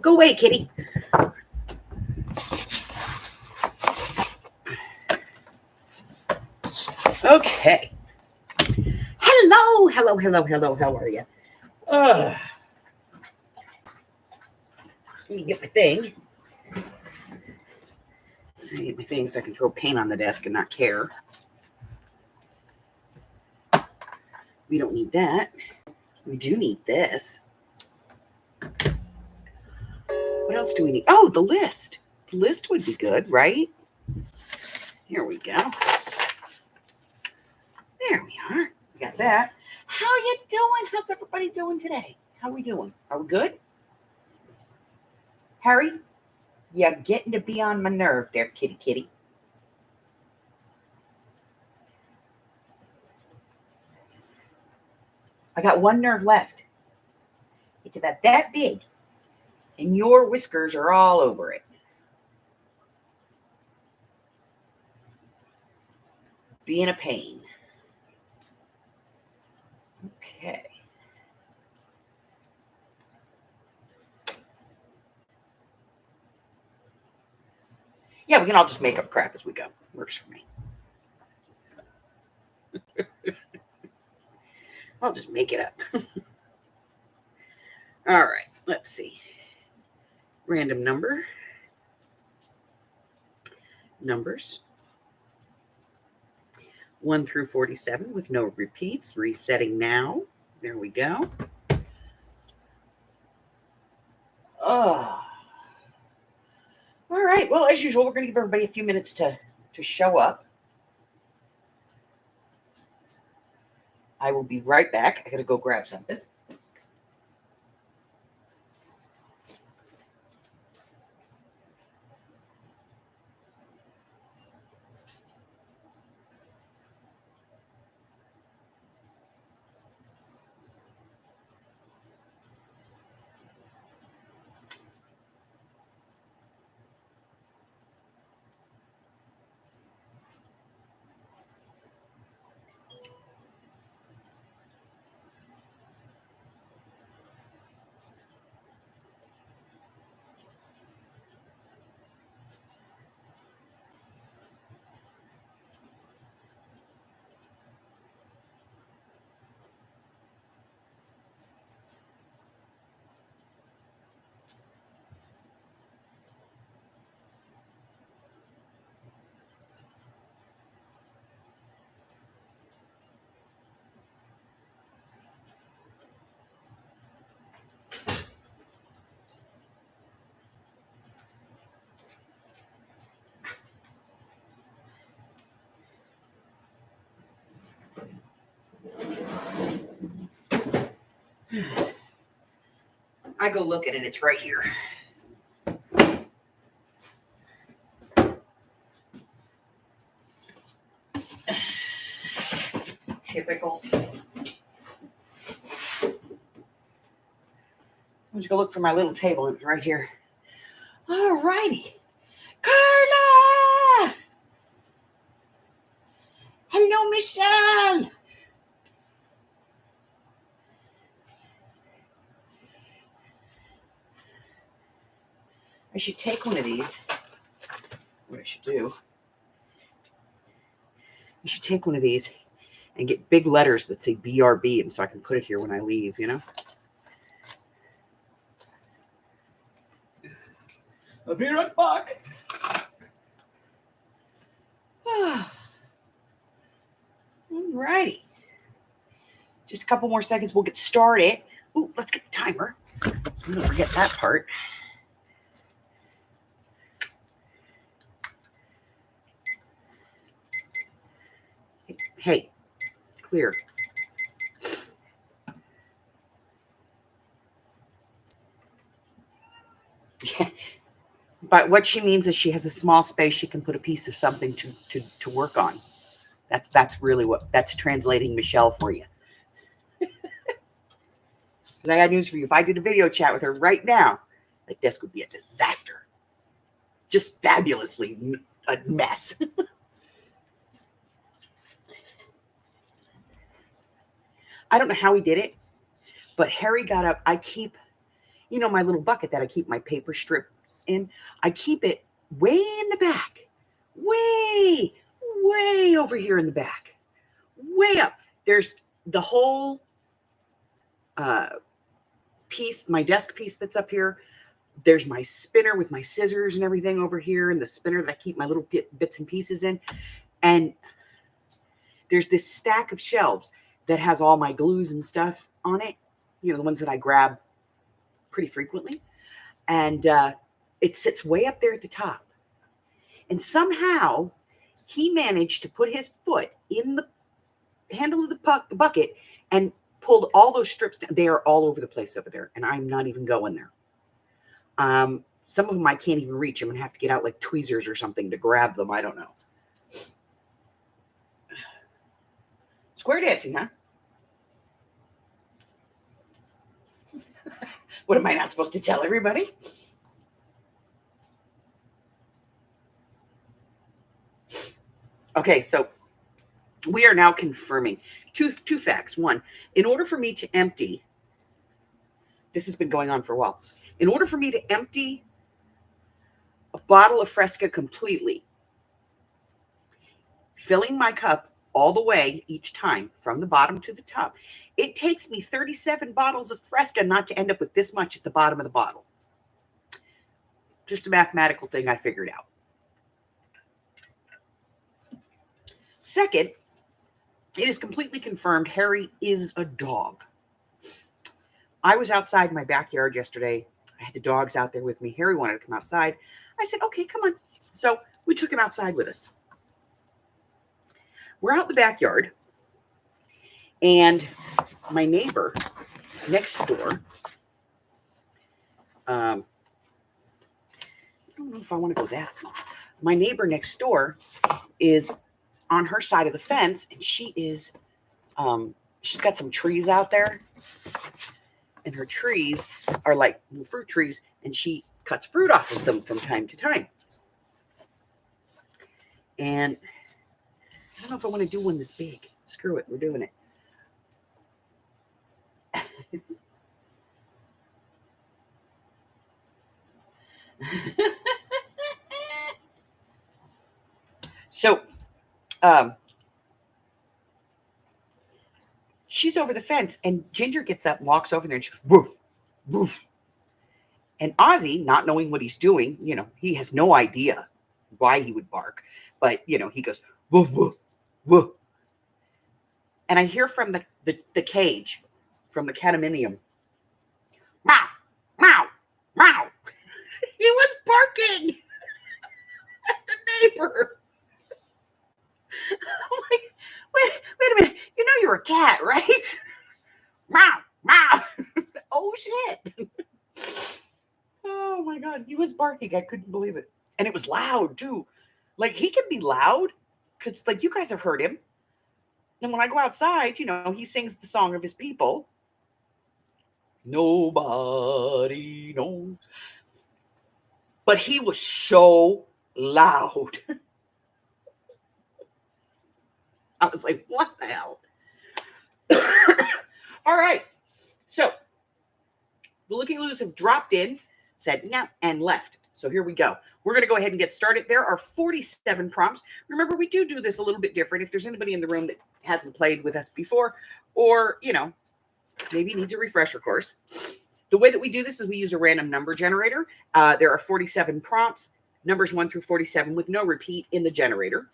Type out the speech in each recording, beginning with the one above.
Go away, kitty. Okay. Hello. How are you? Let me get my thing. I get my thing so I can throw paint on the desk and not care. We don't need that. We do need this. What else do we need? Oh, the list. The list would be good, right? Here we go. There we are. We got that. How you doing? How's everybody doing today? How we doing? Are we good? Harry, you're getting to be on my nerve there, kitty. I got one nerve left. It's about that big, and your whiskers are all over it. Being a pain. Okay. Yeah, we can all just make up crap as we go. Works for me. I'll just make it up. All right, let's see. Random number. Numbers. 1 through 47 with no repeats. Resetting now. There we go. Oh. All right. Well, as usual, we're going to give everybody a few minutes to show up. I will be right back. I got to go grab something. I go look at it. It's right here. Typical. I'm just gonna look for my little table. It's right here. All righty. Carla! Hello, Michelle. I should take one of these. What I should do, I should take one of these and get big letters that say BRB, and so I can put it here when I leave, you know? I'll be right back. All righty. Just a couple more seconds. We'll get started. Ooh, let's get the timer so we don't forget that part. Hey, clear. Yeah. But what she means is she has a small space she can put a piece of something to work on. That's really that's translating Michelle for you. I got news for you. If I did a video chat with her right now, the desk would be a disaster. Just fabulously a mess. I don't know how he did it, but Harry got up. I keep my little bucket that I keep my paper strips in, I keep it way in the back, way over here in the back, way up. There's the whole piece, my desk piece that's up here. There's my spinner with my scissors and everything over here, and the spinner that I keep my little bits and pieces in. And there's this stack of shelves that has all my glues and stuff on it, the ones that I grab pretty frequently. And it sits way up there at the top. And somehow he managed to put his foot in the handle of the bucket and pulled all those strips down. They are all over the place over there, and I'm not even going there. Some of them I can't even reach. I'm going to have to get out like tweezers or something to grab them. I don't know. Square dancing, huh? What, am I not supposed to tell everybody? Okay, so we are now confirming two facts. One, in order for me to empty, this has been going on for a while. In order for me to empty a bottle of Fresca completely, filling my cup all the way each time from the bottom to the top, it takes me 37 bottles of Fresca not to end up with this much at the bottom of the bottle. Just a mathematical thing I figured out. Second, it is completely confirmed Harry is a dog. I was outside my backyard yesterday. I had the dogs out there with me. Harry wanted to come outside. I said, okay, come on. So we took him outside with us. We're out in the backyard, and my neighbor next door, I don't know if I want to go that small. My neighbor next door is on her side of the fence, and she is, she's got some trees out there, and her trees are like fruit trees, and she cuts fruit off of them from time to time. And I don't know if I want to do one this big. Screw it, we're doing it. So, she's over the fence, and Ginger gets up and walks over there, and she goes, woof, woof. And Ozzy, not knowing what he's doing, he has no idea why he would bark, but, he goes, woof, woof, woof. And I hear from the cage, from the condominium, meow, meow, meow. He was barking at the neighbor. I'm like, wait a minute. You're a cat, right? Meow, meow. Oh, shit. Oh, my God. He was barking. I couldn't believe it. And it was loud, too. Like, he can be loud because, like, you guys have heard him. And when I go outside, he sings the song of his people. Nobody knows. But he was so loud. I was like, what the hell? All right. So the Looky Loos have dropped in, said, yeah, and left. So here we go. We're going to go ahead and get started. There are 47 prompts. Remember, we do this a little bit different. If there's anybody in the room that hasn't played with us before, or, maybe needs a refresher course. The way that we do this is we use a random number generator. There are 47 prompts, numbers 1 through 47 with no repeat in the generator.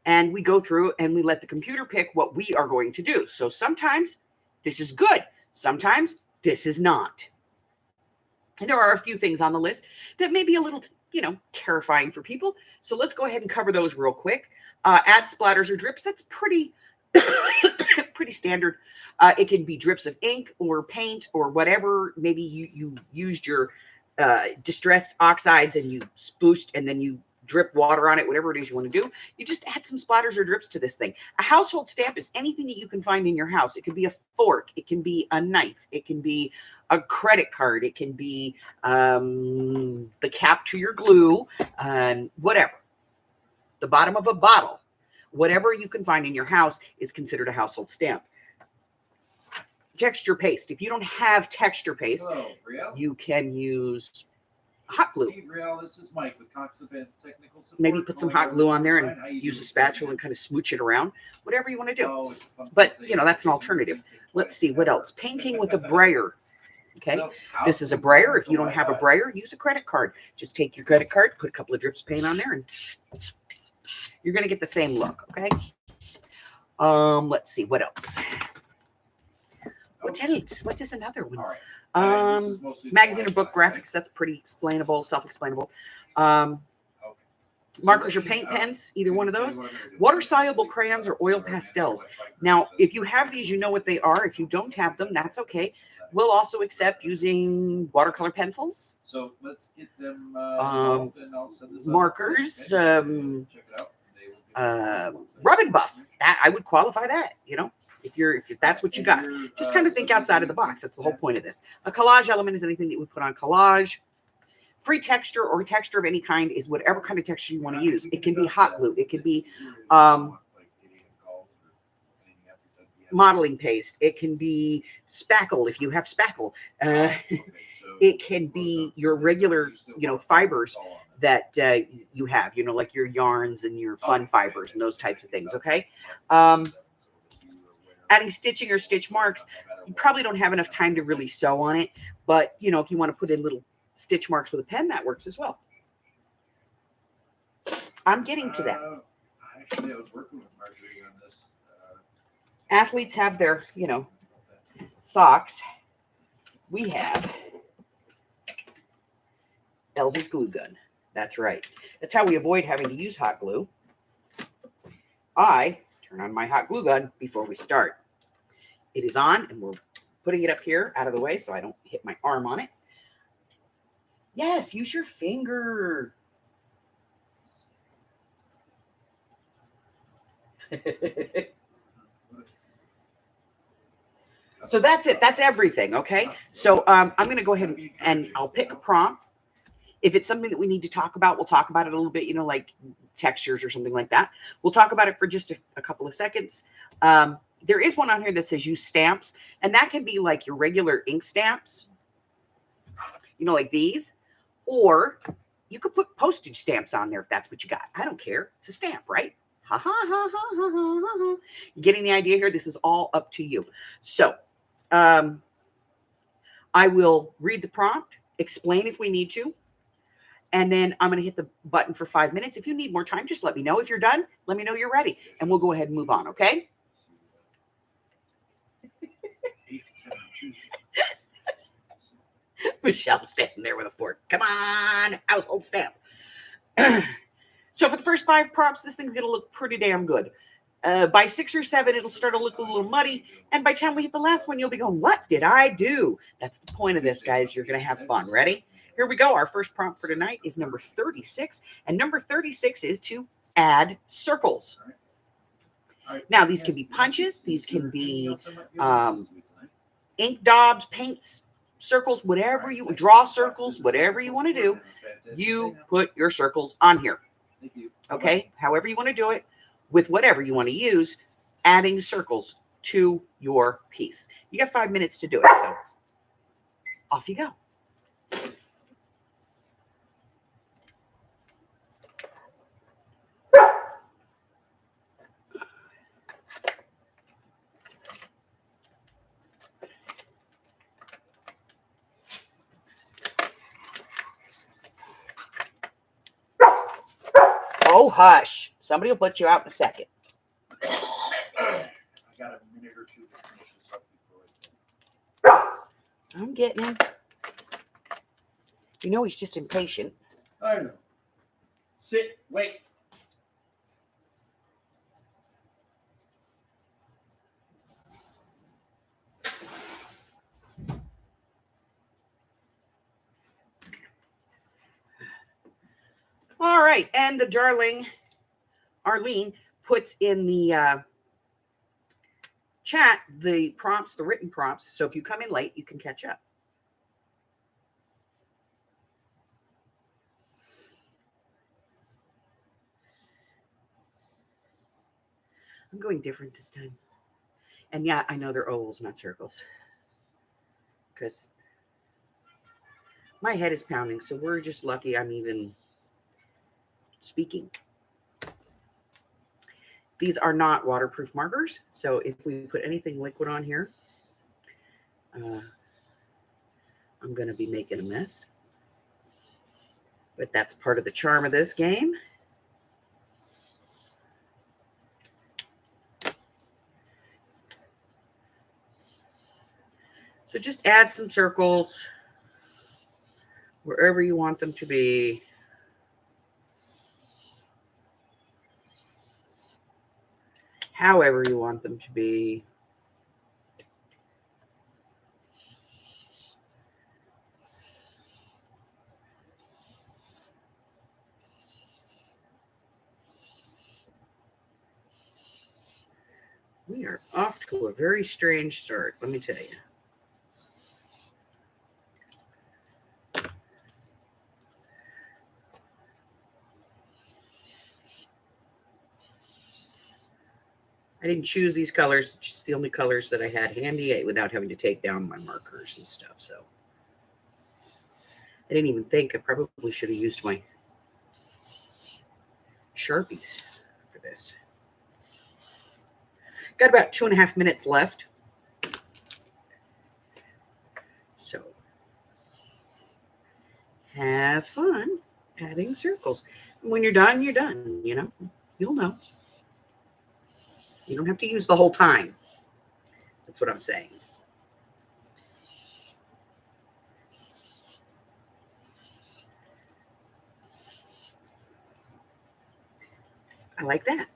And we go through and we let the computer pick what we are going to do. So sometimes this is good. Sometimes this is not. And there are a few things on the list that may be a little, terrifying for people. So let's go ahead and cover those real quick. Add splatters or drips. That's pretty, pretty standard. It can be drips of ink or paint or whatever. Maybe you used your distressed oxides and you splooshed and then you drip water on it, whatever it is you want to do. You just add some splatters or drips to this thing. A household stamp is anything that you can find in your house. It can be a fork. It can be a knife. It can be a credit card. It can be the cap to your glue, whatever. The bottom of a bottle. Whatever you can find in your house is considered a household stamp. texture paste. If you don't have texture paste, you can use hot glue. This is Mike with Cox Advanced Technical Support. Maybe put some hot glue on there and use a spatula and kind of smooch it around, whatever you want to do. But, you know, that's an alternative. Let's see, what else? Painting with a brayer. Okay, this is a brayer. If you don't have a brayer, use a credit card. Just take your credit card, put a couple of drips of paint on there, and you're going to get the same look, okay? Let's see, what else? What else? What is another one? Magazine or book graphics, that's pretty explainable, self-explainable. Markers or paint pens, either one of those. Water-soluble crayons or oil pastels. Now, if you have these, you know what they are. If you don't have them, that's okay. We'll also accept using watercolor pencils. So let's get them markers, rub and buff. I would qualify that, you know. If that's what you got, just kind of think outside of the box. That's the whole point of this. A collage element is anything that we put on collage. Free texture or texture of any kind is whatever kind of texture you want to use. It can be hot glue. It can be modeling paste. It can be spackle if you have spackle. It can be your regular, you know, fibers that you have, you know, like your yarns and your fun fibers and those types of things. Okay. Adding stitching or stitch marks, you probably don't have enough time to really sew on it, but you know, if you want to put in little stitch marks with a pen, that works as well. I'm getting to that. Actually, I was working with Marjorie on this. Athletes have their, you know, socks. We have Elvis glue gun. That's right. That's how we avoid having to use hot glue. I turn on my hot glue gun before we start. It is on, and we're putting it up here out of the way so I don't hit my arm on it. Yes, use your finger. So that's it. That's everything, okay? So I'm going to go ahead and I'll pick a prompt. If it's something that we need to talk about, we'll talk about it a little bit, you know, like textures or something like that. We'll talk about it for just a couple of seconds. There is one on here that says use stamps, and that can be like your regular ink stamps, you know, like these, or you could put postage stamps on there if that's what you got. I don't care. It's a stamp, right? Ha ha ha ha ha ha ha. You getting the idea here? This is all up to you. So I will read the prompt, explain if we need to, and then I'm going to hit the button for 5 minutes. If you need more time, just let me know. If you're done, let me know you're ready, and we'll go ahead and move on, okay? Michelle's standing there with a fork. Come on, household stamp. So for the first 5 prompts, this thing's going to look pretty damn good. By 6 or 7, it'll start to look a little muddy. And by the time we hit the last one, you'll be going, what did I do? That's the point of this, guys. You're going to have fun. Ready? Here we go. Our first prompt for tonight is number 36. And number 36 is to add circles. Now, these can be punches. These can be ink daubs, paints, circles, whatever you draw circles, whatever you want to do. You put your circles on here. Okay? However you want to do it, with whatever you want to use, adding circles to your piece. You got 5 minutes to do it, so off you go. Oh, hush. Somebody will put you out in a second. I got a minute or two to finish this up before I'm getting him. You know he's just impatient. I know. Sit, wait. All right, and the darling Arlene puts in the chat the prompts, the written prompts. So if you come in late, you can catch up. I'm going different this time. And yeah, I know they're ovals, not circles. because my head is pounding. So we're just lucky I'm even speaking. These are not waterproof markers. So if we put anything liquid on here, I'm going to be making a mess. But that's part of the charm of this game. So just add some circles wherever you want them to be. However you want them to be. We are off to a very strange start, let me tell you. I didn't choose these colors, just the only colors that I had handy without having to take down my markers and stuff. So I didn't even think I probably should have used my Sharpies for this. Got about 2.5 minutes left. So have fun adding circles. And when you're done, you know, you'll know. You don't have to use the whole time. That's what I'm saying. I like that.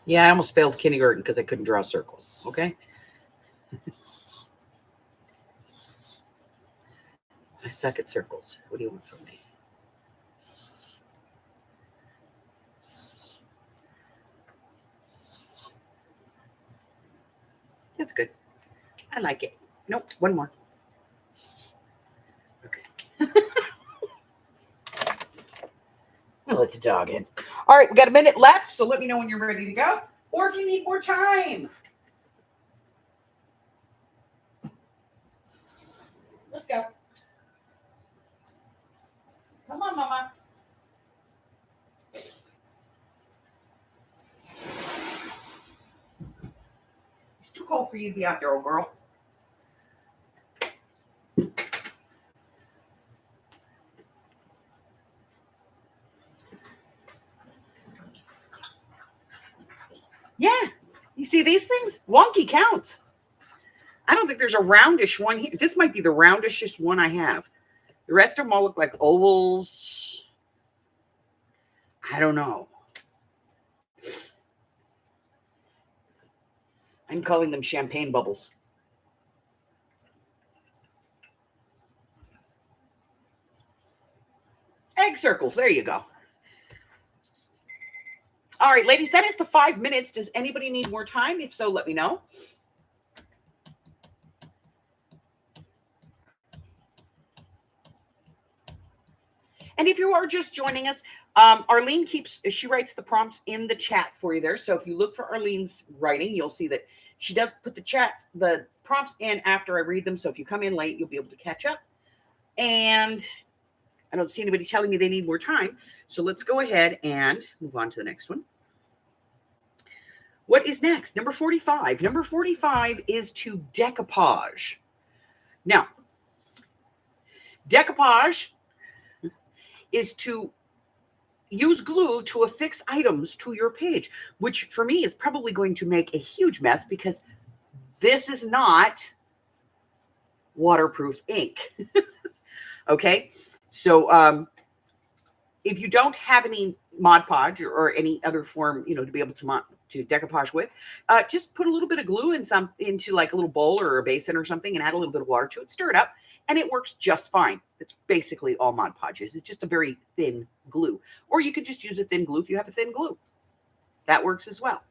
Yeah, I almost failed kindergarten because I couldn't draw a circle. Okay. I suck at circles. What do you want from me? That's good. I like it. Nope, one more. Okay. I'll let the dog in. All right, we got a minute left, so let me know when you're ready to go, or if you need more time. Let's go. Come on, Mama. It's too cold for you to be out there, old girl. Yeah, you see these things? Wonky counts. I don't think there's a roundish one here. This might be the roundishest one I have. The rest of them all look like ovals. I don't know. I'm calling them champagne bubbles. Egg circles. There you go. All right, ladies, that is the 5 minutes. Does anybody need more time? If so, let me know. And if you are just joining us, Arlene she writes the prompts in the chat for you there. So if you look for Arlene's writing, you'll see that she does put the prompts in after I read them. So if you come in late, you'll be able to catch up. And I don't see anybody telling me they need more time. So let's go ahead and move on to the next one. What is next? Number 45. Number 45 is to decoupage. Now, decoupage is to use glue to affix items to your page, which for me is probably going to make a huge mess because this is not waterproof ink. Okay, so if you don't have any Mod Podge or any other form, to be able to decoupage with, just put a little bit of glue into like a little bowl or a basin or something and add a little bit of water to it, stir it up, and it works just fine. It's basically all Mod Podge is. It's just a very thin glue. Or you can just use a thin glue if you have a thin glue. That works as well.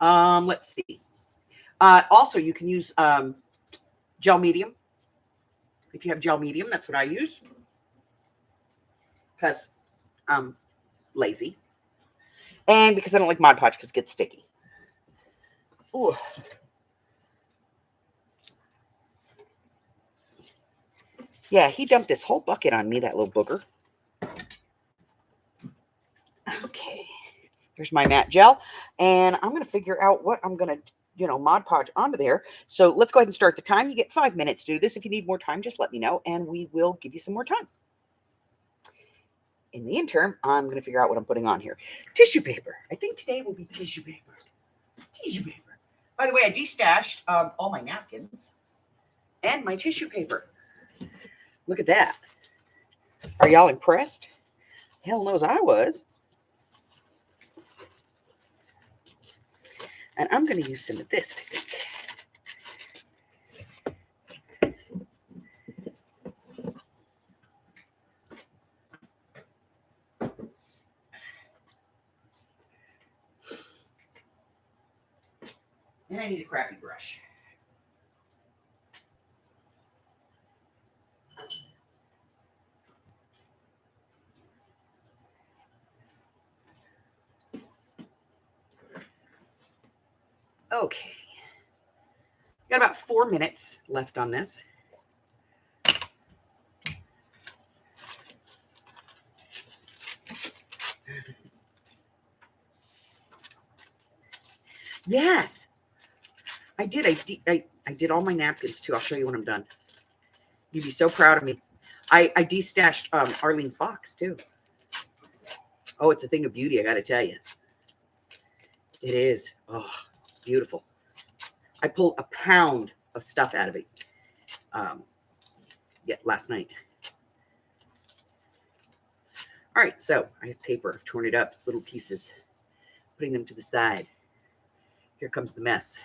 Let's see. Also, you can use gel medium. If you have gel medium, that's what I use. Because I'm lazy. And because I don't like Mod Podge because it gets sticky. Ooh. Yeah, he dumped this whole bucket on me, that little booger. Okay. Here's my matte gel. And I'm going to figure out what I'm going to, Mod Podge onto there. So let's go ahead and start the time. You get 5 minutes to do this. If you need more time, just let me know, and we will give you some more time. In the interim, I'm going to figure out what I'm putting on here. Tissue paper. I think today will be tissue paper. Tissue paper. By the way, I destashed all my napkins and my tissue paper. Look at that. Are y'all impressed? Hell knows I was. And I'm going to use some of this, I think. And I need a crappy brush. Okay. Got about 4 minutes left on this. Yes. I did. I did all my napkins too. I'll show you when I'm done. You'd be so proud of me. I destashed Arlene's box too. Oh, it's a thing of beauty, I got to tell you. It is. Oh, beautiful. I pulled a pound of stuff out of it last night. All right, so I have paper. I've torn it up. It's little pieces. Putting them to the side. Here comes the mess.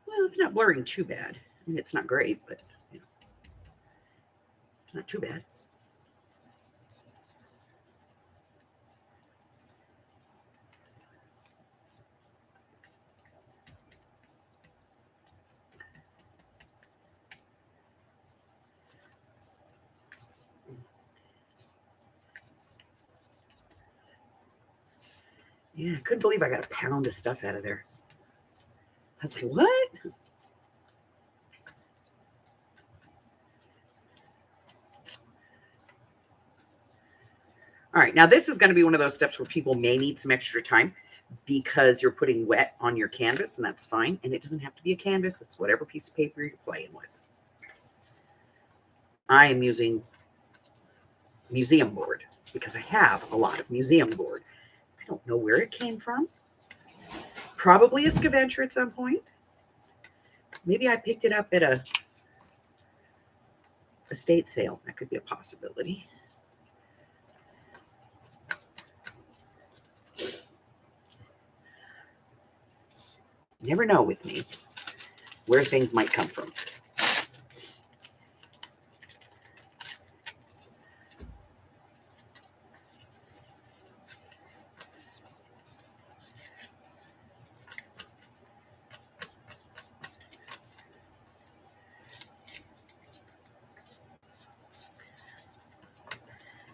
Well, it's not blurring too bad. I mean, it's not great, but it's not too bad. Yeah, I couldn't believe I got a pound of stuff out of there. I was like, what? All right, now this is going to be one of those steps where people may need some extra time because you're putting wet on your canvas, and that's fine. And it doesn't have to be a canvas. It's whatever piece of paper you're playing with. I am using museum board because I have a lot of museum board. I don't know where it came from. Probably a scavenger at some point. Maybe I picked it up at a estate sale. That could be a possibility. You never know with me where things might come from.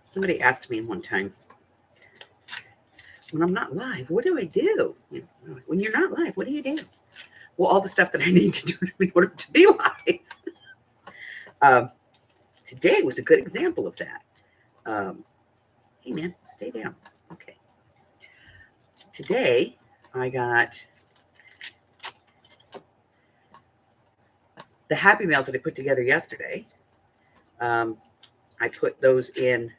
Somebody asked me one time, when I'm not live, what do I do? When you're not live, what do you do? Well, all the stuff that I need to do in order to be live. Today was a good example of that. Hey, man, stay down. today I got the Happy Meals that I put together yesterday. I put those in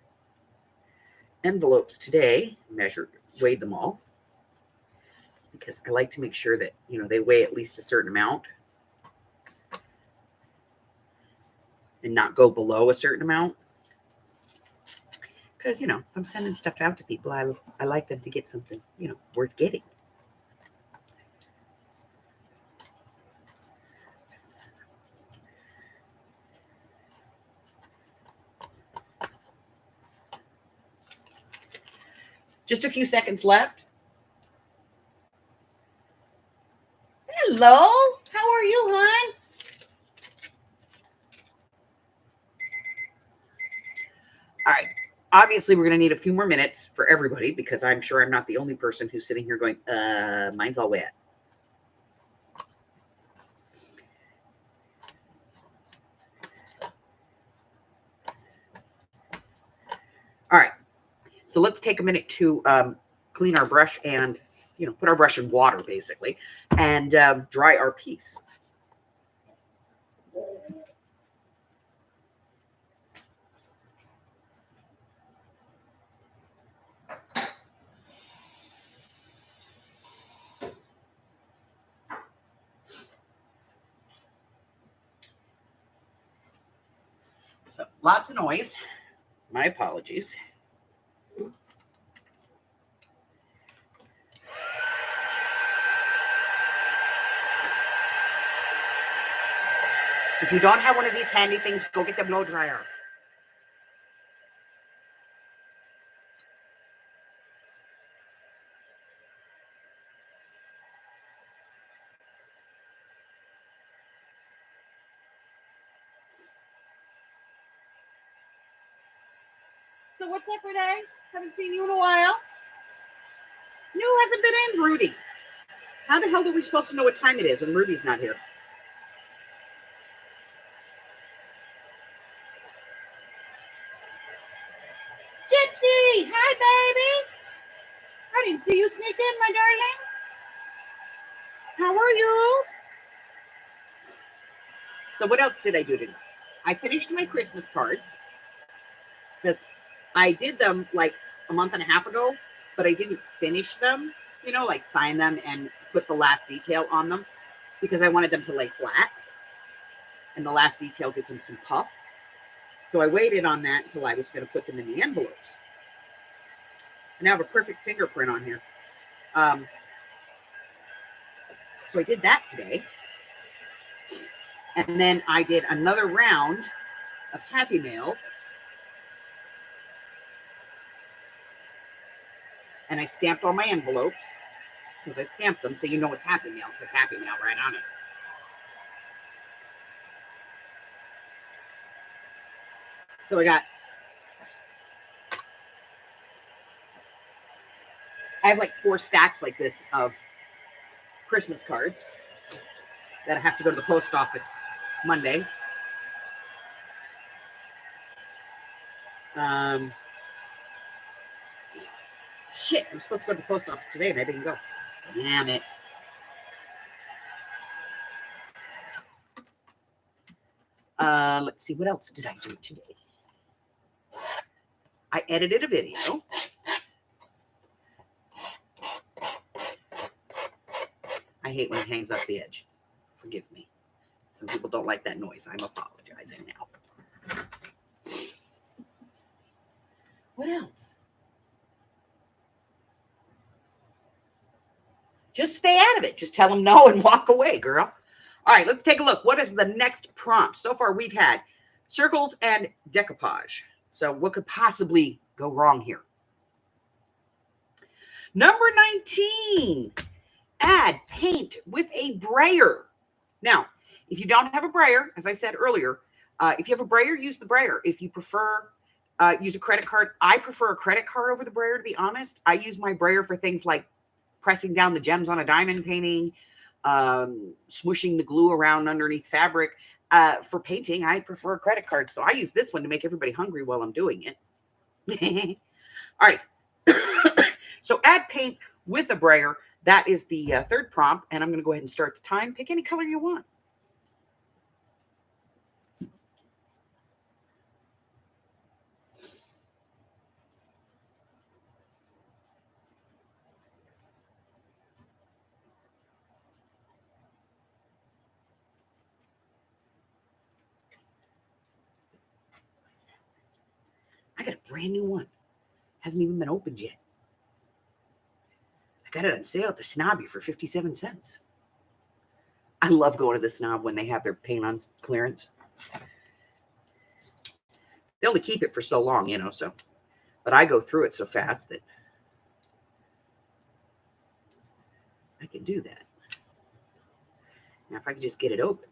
envelopes today, weighed them all, because I like to make sure that, they weigh at least a certain amount and not go below a certain amount. Because, if I'm sending stuff out to people, I like them to get something, worth getting. Just a few seconds left. Hello, how are you, hon? All right. Obviously, we're going to need a few more minutes for everybody, because I'm sure I'm not the only person who's sitting here going, mine's all wet. All right. So let's take a minute to clean our brush and, put our brush in water, basically, and dry our piece. So lots of noise. My apologies. If you don't have one of these handy things, go get the blow dryer. So what's up, Renee? Haven't seen you in a while. New hasn't been in, Rudy. How the hell are we supposed to know what time it is when Rudy's not here? Gypsy! Hi, baby! I didn't see you sneak in, my darling. How are you? So what else did I do today? I finished my Christmas cards, because I did them like a month and a half ago, but I didn't finish them, like sign them and put the last detail on them, because I wanted them to lay flat, and the last detail gives them some puff. So I waited on that until I was going to put them in the envelopes. And I have a perfect fingerprint on here. So I did that today. And then I did another round of Happy Meals. And I stamped all my envelopes, because I stamped them so you know it's Happy Meal. It says Happy Meal right on it. So I have like 4 stacks like this of Christmas cards that I have to go to the post office Monday. Shit, I'm supposed to go to the post office today and I didn't go. Damn it. Let's see, what else did I do today? I edited a video. I hate when it hangs off the edge. Forgive me. Some people don't like that noise. I'm apologizing now. What else? Just stay out of it. Just tell them no and walk away, girl. All right, let's take a look. What is the next prompt? So far, we've had circles and decoupage. So what could possibly go wrong here? Number 19, add paint with a brayer. Now, if you don't have a brayer, as I said earlier, if you have a brayer, use the brayer. If you prefer, use a credit card. I prefer a credit card over the brayer, to be honest. I use my brayer for things like pressing down the gems on a diamond painting, smooshing the glue around underneath fabric. For painting, I prefer a credit card. So I use this one to make everybody hungry while I'm doing it. All right. So add paint with a brayer. That is the third prompt, and I'm going to go ahead and start the time. Pick any color you want. I got a brand new one. Hasn't even been opened yet. I got it on sale at the Snobby for 57 cents. I love going to the Snob when they have their paint on clearance. They only keep it for so long, you know, so. But I go through it so fast that I can do that. Now, if I could just get it open.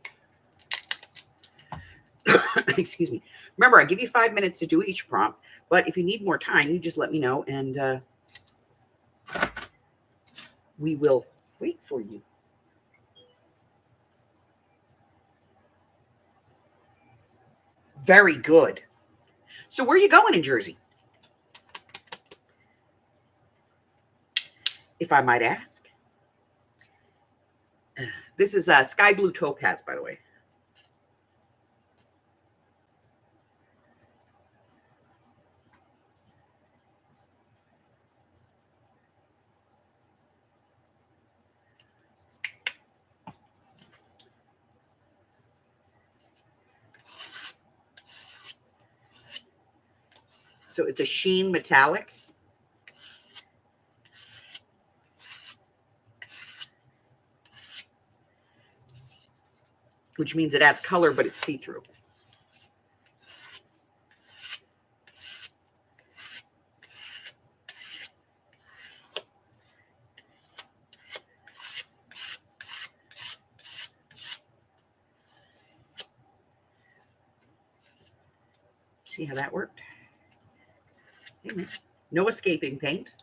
Excuse me. Remember, I give you 5 minutes to do each prompt, but if you need more time, you just let me know, and we will wait for you. Very good. So where are you going in Jersey? If I might ask. This is Sky Blue Topaz, by the way. So it's a sheen metallic. Which means it adds color, but it's see-through. See how that worked? No escaping paint.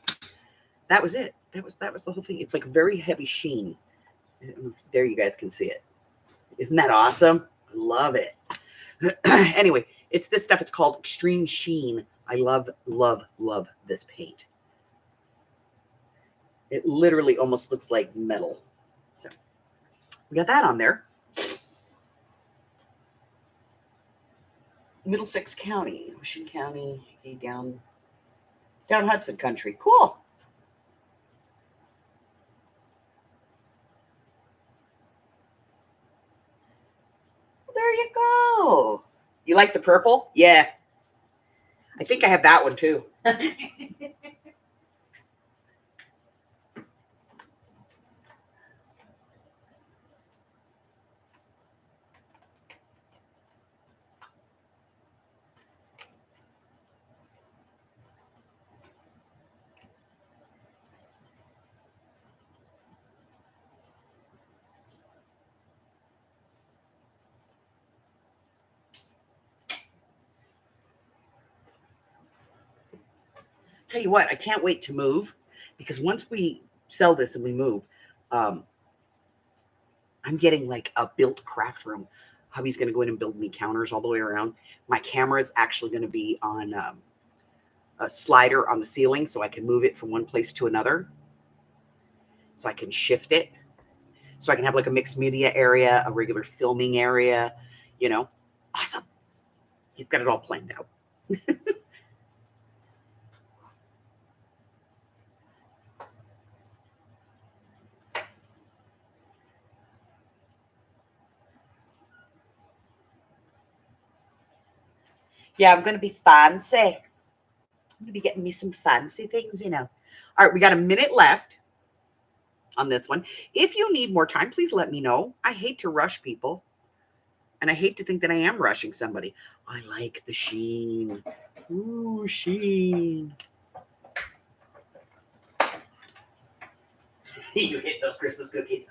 That was it. That was the whole thing. It's like a very heavy sheen. There you guys can see it. Isn't that awesome? I love it. Anyway, it's this stuff. It's called Extreme Sheen. I love, love, love this paint. It literally almost looks like metal. So we got that on there. Middlesex County, Ocean County, down Hudson Country. Cool. There you go. You like the purple? Yeah. I think I have that one too. Tell you what, I can't wait to move, because once we sell this and we move, I'm getting like a built craft room. Hubby's going to go in and build me counters all the way around. My camera is actually going to be on a slider on the ceiling, so I can move it from one place to another. So I can shift it. So I can have like a mixed media area, a regular filming area, you know. Awesome. He's got it all planned out. Yeah, I'm going to be fancy. I'm going to be getting me some fancy things, you know. All right, we got a minute left on this one. If you need more time, please let me know. I hate to rush people, and I hate to think that I am rushing somebody. I like the sheen. Ooh, sheen. You hit those Christmas cookies.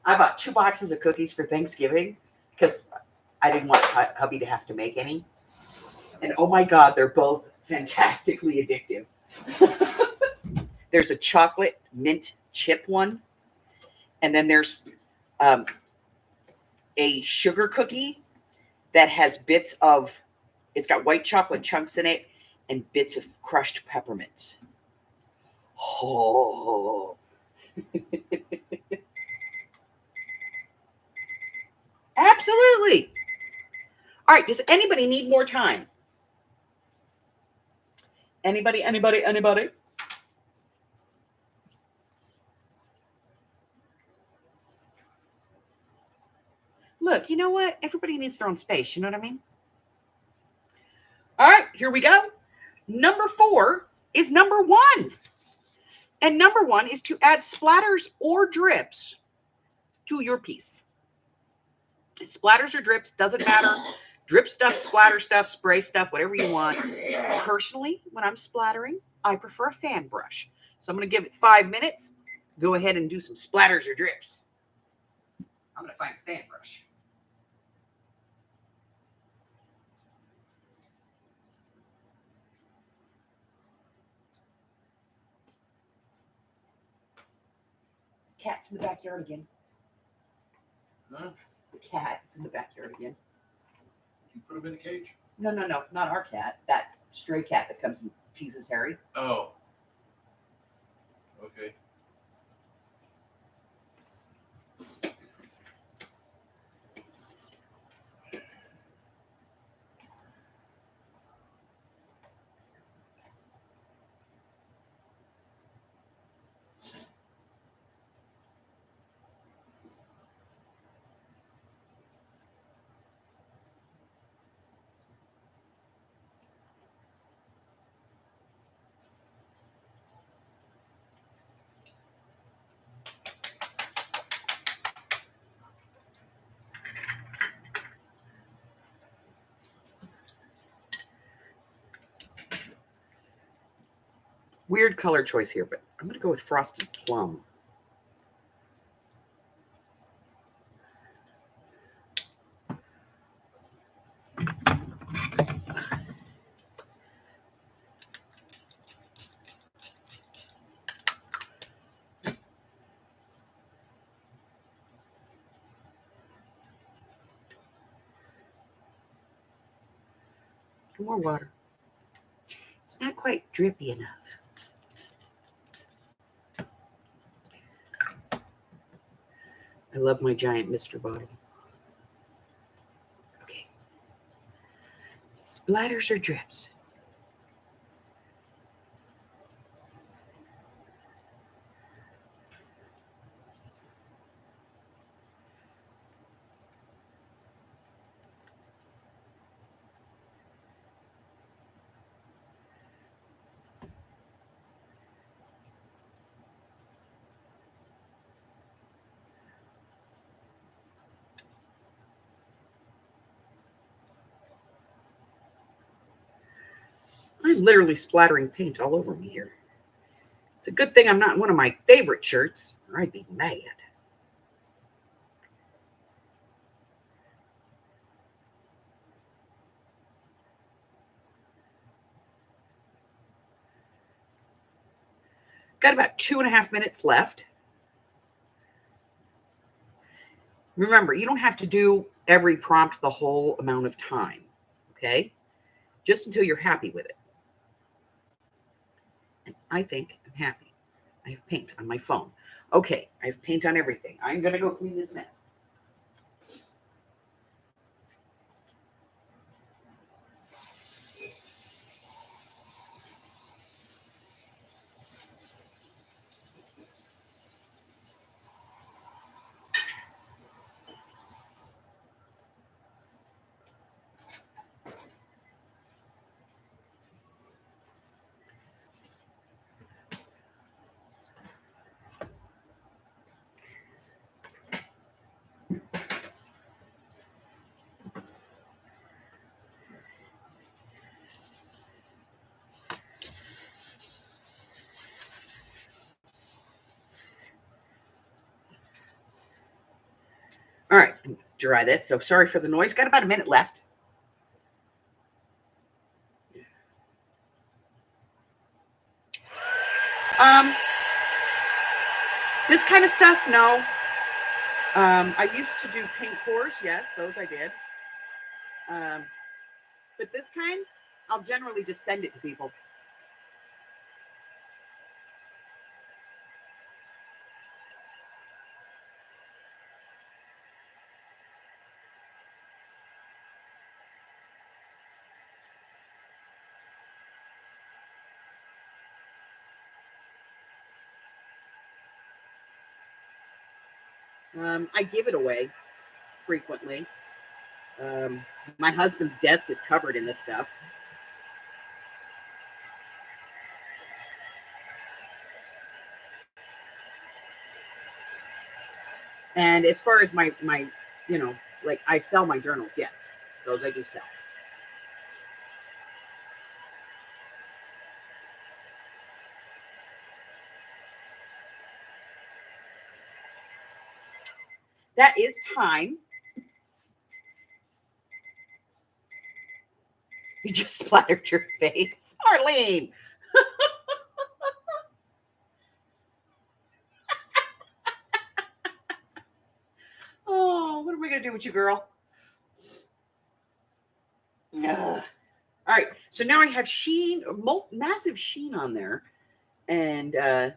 I bought 2 boxes of cookies for Thanksgiving because I didn't want hubby to have to make any. And oh my God, they're both fantastically addictive. There's a chocolate mint chip one. And then there's a sugar cookie that has bits of, it's got white chocolate chunks in it and bits of crushed peppermint. Oh. Absolutely. All right, does anybody need more time? Anybody? Look, you know what? Everybody needs their own space. You know what I mean? All right, here we go. Number 4 is number 1. And number 1 is to add splatters or drips to your piece. Splatters or drips, doesn't matter. Drip stuff, splatter stuff, spray stuff, whatever you want. Personally, when I'm splattering, I prefer a fan brush. So I'm going to give it 5 minutes. Go ahead and do some splatters or drips. I'm going to find a fan brush. Cat's in the backyard again. Huh? The cat is in the backyard again. You put him in a cage? No, not our cat. That stray cat that comes and teases Harry. Oh. Okay. Weird color choice here, but I'm going to go with Frosted Plum. More water. It's not quite drippy enough. I love my giant Mr. bottle. Okay. Splatters or drips? I'm literally splattering paint all over me here. It's a good thing I'm not in one of my favorite shirts, or I'd be mad. Got about 2.5 minutes left. Remember, you don't have to do every prompt the whole amount of time, okay? Just until you're happy with it. And I think I'm happy. I have paint on my phone. Okay, I have paint on everything. I'm going to go clean this mess. All right, dry this. So sorry for the noise. Got about a minute left. This kind of stuff, no. I used to do paint pours. Yes, those I did. But this kind, I'll generally just send it to people. I give it away frequently. My husband's desk is covered in this stuff. And as far as my, like I sell my journals, yes, those I do sell. That is time. You just splattered your face. Arlene. Oh, what are we going to do with you, girl? Ugh. All right. So now I have sheen, massive sheen on there. And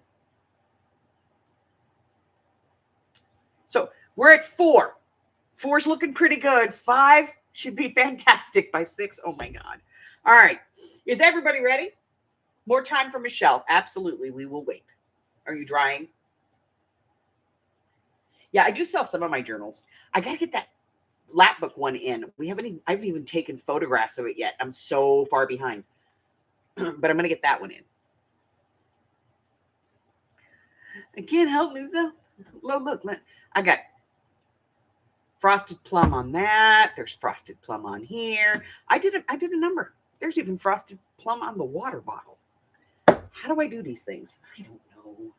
so we're at 4. 4's looking pretty good. 5 should be fantastic by 6. Oh, my God. All right. Is everybody ready? More time for Michelle. Absolutely. We will wait. Are you drying? Yeah, I do sell some of my journals. I got to get that lap book one in. I haven't even taken photographs of it yet. I'm so far behind. But I'm going to get that one in. I can't help myself. Look, I got frosted plum on that. There's frosted plum on here. I did a number. There's even frosted plum on the water bottle. How do I do these things? I don't know.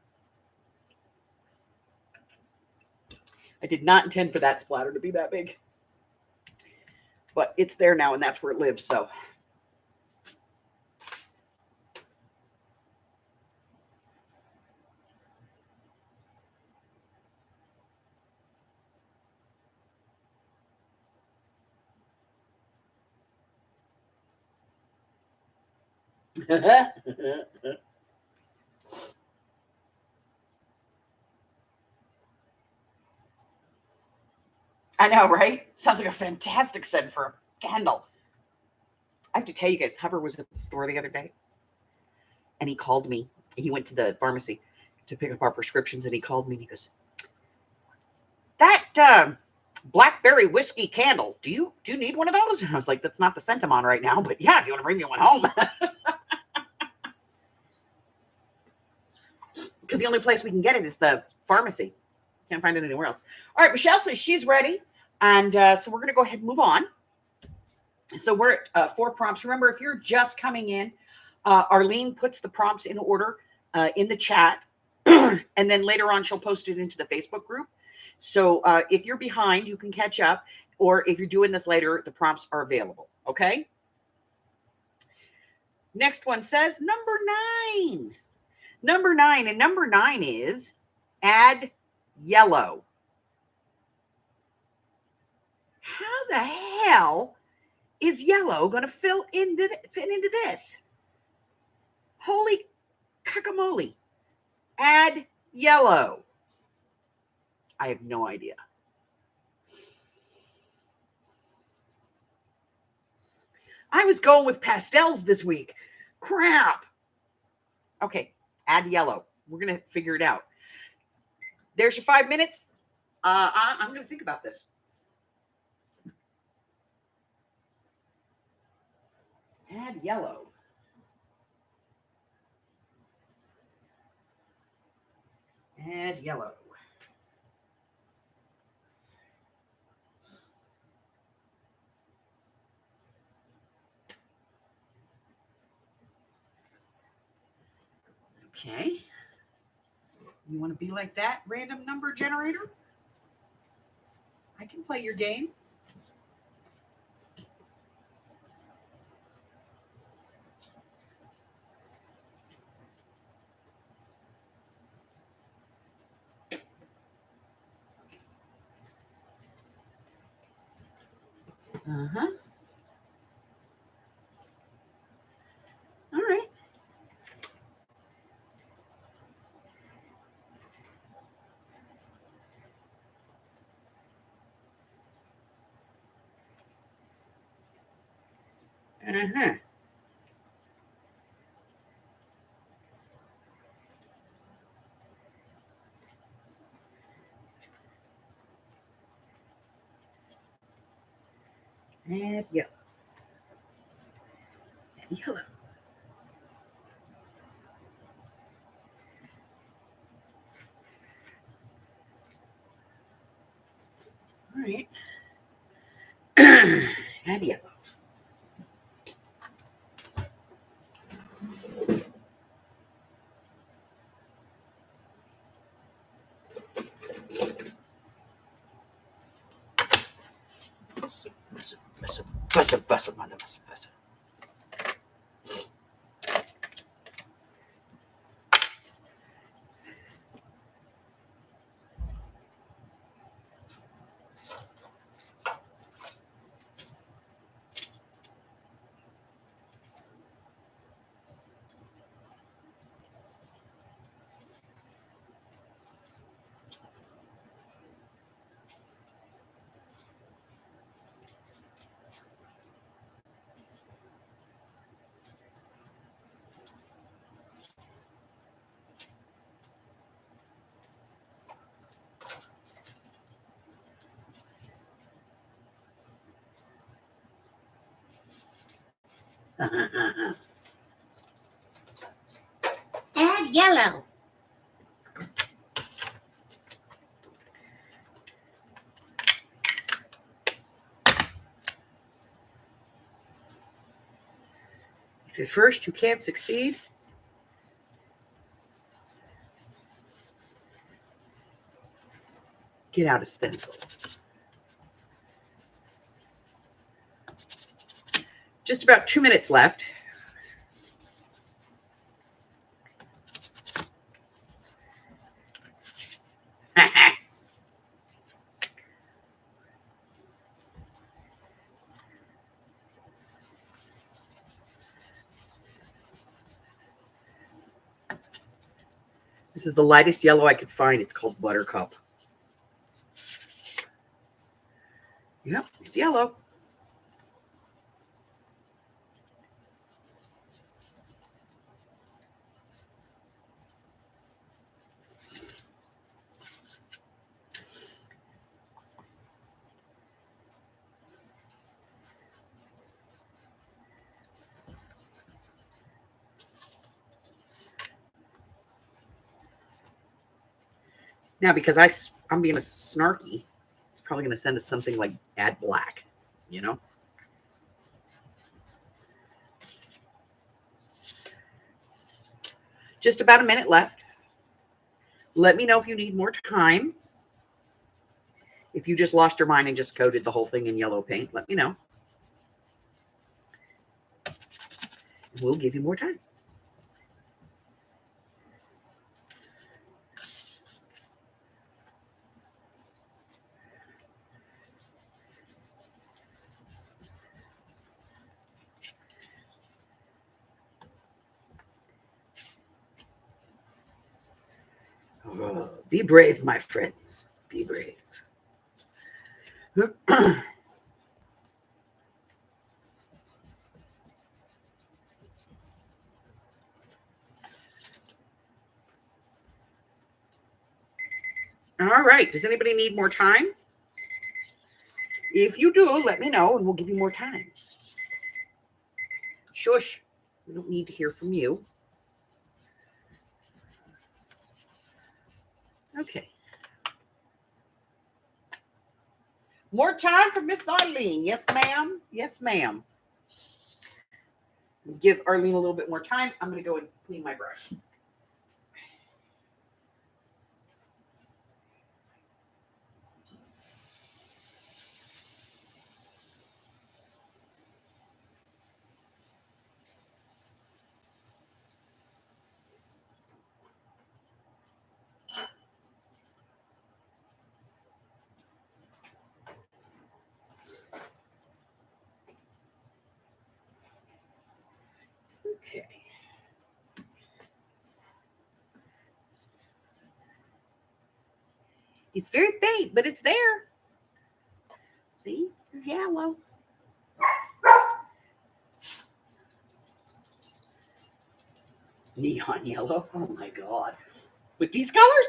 I did not intend for that splatter to be that big. But it's there now, and that's where it lives, so. I know, right? Sounds like a fantastic scent for a candle. I have to tell you guys, Hubbard was at the store the other day, and he called me. He went to the pharmacy to pick up our prescriptions, and he called me, and he goes, that blackberry whiskey candle, do you need one of those? And I was like, that's not the scent I'm on right now, but yeah, if you want to bring me one home. Because the only place we can get it is the pharmacy. Can't find it anywhere else. All right, Michelle says she's ready. And so we're going to go ahead and move on. So we're at 4 prompts. Remember, if you're just coming in, Arlene puts the prompts in order in the chat. And then later on, she'll post it into the Facebook group. So if you're behind, you can catch up. Or if you're doing this later, the prompts are available. Okay? Next one says number 9. Number 9. And number 9 is add yellow. How the hell is yellow going to fit into this? Holy guacamole. Add yellow. I have no idea. I was going with pastels this week. Crap. Okay, add yellow. We're going to figure it out. There's your 5 minutes. I'm going to think about this. Add yellow. Add yellow. Okay. You want to be like that, random number generator? I can play your game. Uh-huh. Uh-huh. Add yellow. Add yellow. All right. Add yellow. Bussa. Add yellow. If at first you can't succeed, get out a stencil. Just about 2 minutes left. This is the lightest yellow I could find. It's called Buttercup. Yep, it's yellow. Now, because I'm being a snarky, it's probably going to send us something like add black, you know? Just about a minute left. Let me know if you need more time. If you just lost your mind and just coated the whole thing in yellow paint, let me know. We'll give you more time. Oh, be brave, my friends. Be brave. All right. Does anybody need more time? If you do, let me know and we'll give you more time. Shush. We don't need to hear from you. Okay. More time for Miss Arlene. Yes, ma'am. Yes, ma'am. Give Arlene a little bit more time. I'm going to go and clean my brush. Okay. It's very faint, but it's there. See? Yellow. Neon yellow. Oh my God. With these colors?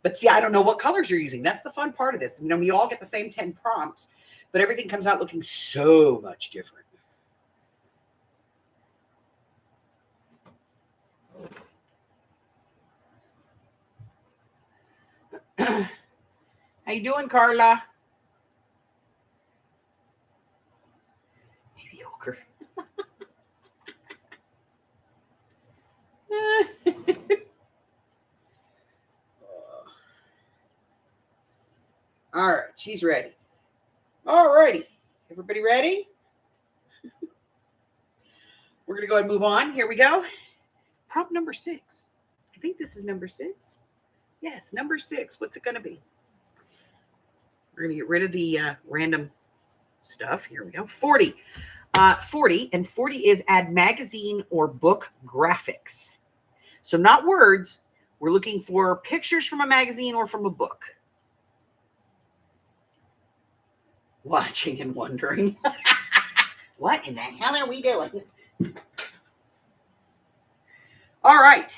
But see, I don't know what colors you're using. That's the fun part of this. You know, we all get the same 10 prompts, but everything comes out looking so much different. How you doing, Carla? Mediocre. All right, she's ready. All righty. Everybody ready? We're going to go ahead and move on. Here we go. Prompt number 6. I think this is number 6. Yes, number 6. What's it going to be? We're going to get rid of the random stuff. Here we go. 40. 40 is add magazine or book graphics. So not words. We're looking for pictures from a magazine or from a book. Watching and wondering. What in the hell are we doing? All right.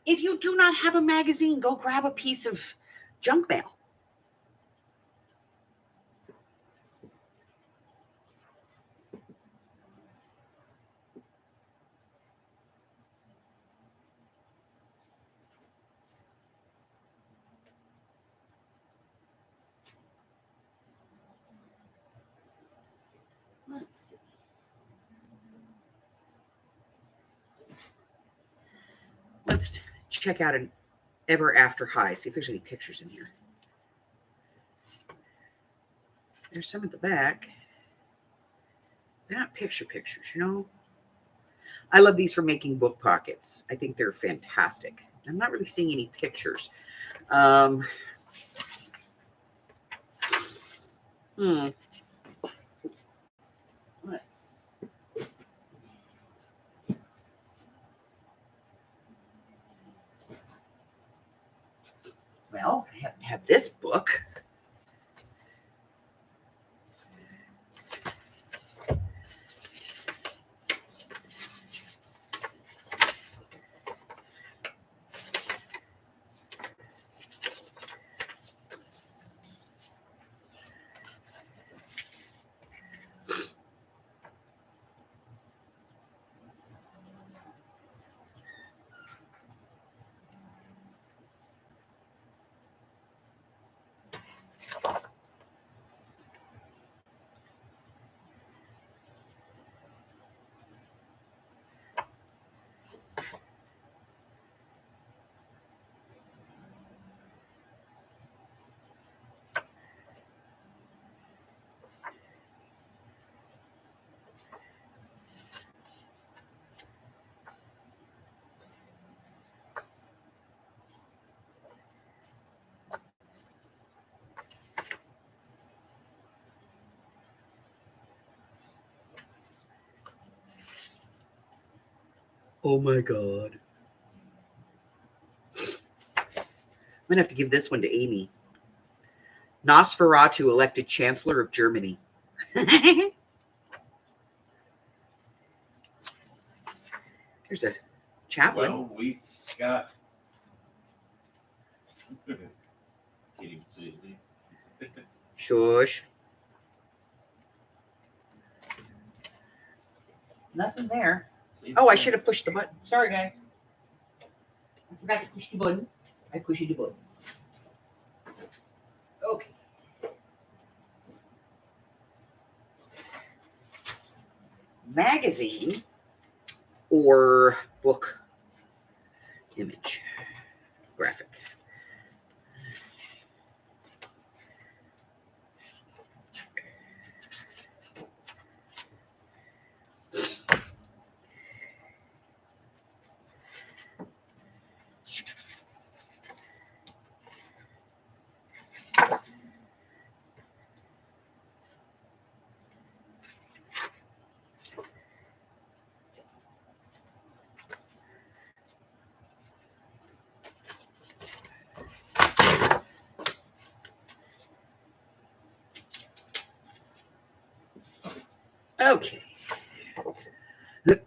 If you do not have a magazine, go grab a piece of junk mail. Let's see. Let's check out an Ever After High, see if there's any pictures in here. There's some at the back. They're not pictures, you know. I love these for making book pockets. I think they're fantastic. I'm not really seeing any pictures. Well, I happen to have this book. Oh my God. I'm going to have to give this one to Amy. Nosferatu elected Chancellor of Germany. Here's a chaplain. Well, we got. Can't even see it. Shush. Nothing there. Oh, I should have pushed the button. Sorry, guys. I forgot to push the button. I pushed the button. Okay. Magazine or book image graphic. Okay. Get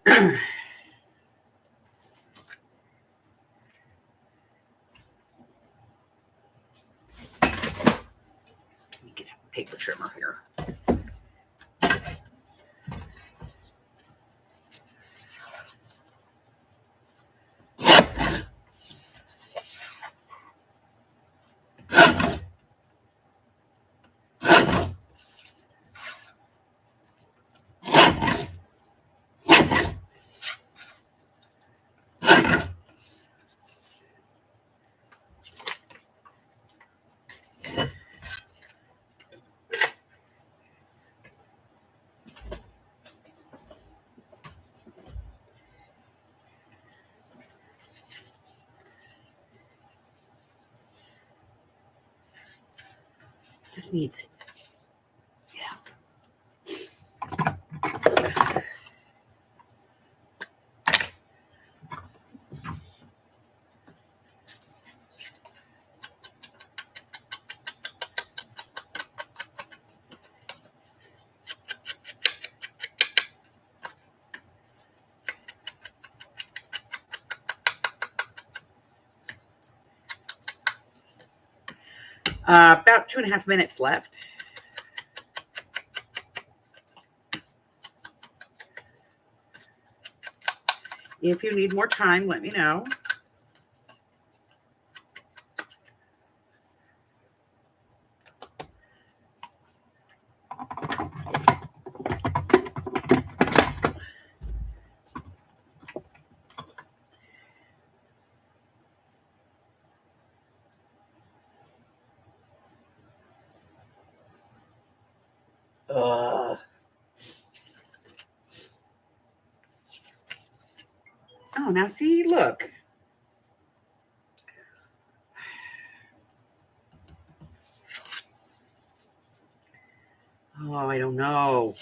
a paper trimmer here. This needs, yeah. About 2.5 minutes left. If you need more time, let me know. Oh, now see, look. Oh, I don't know.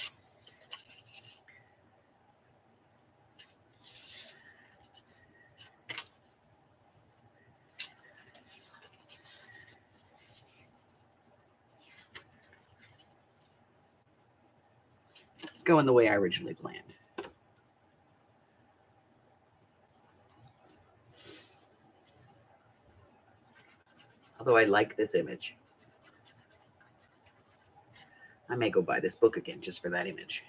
It's going the way I originally planned. Although I like this image. I may go buy this book again just for that image.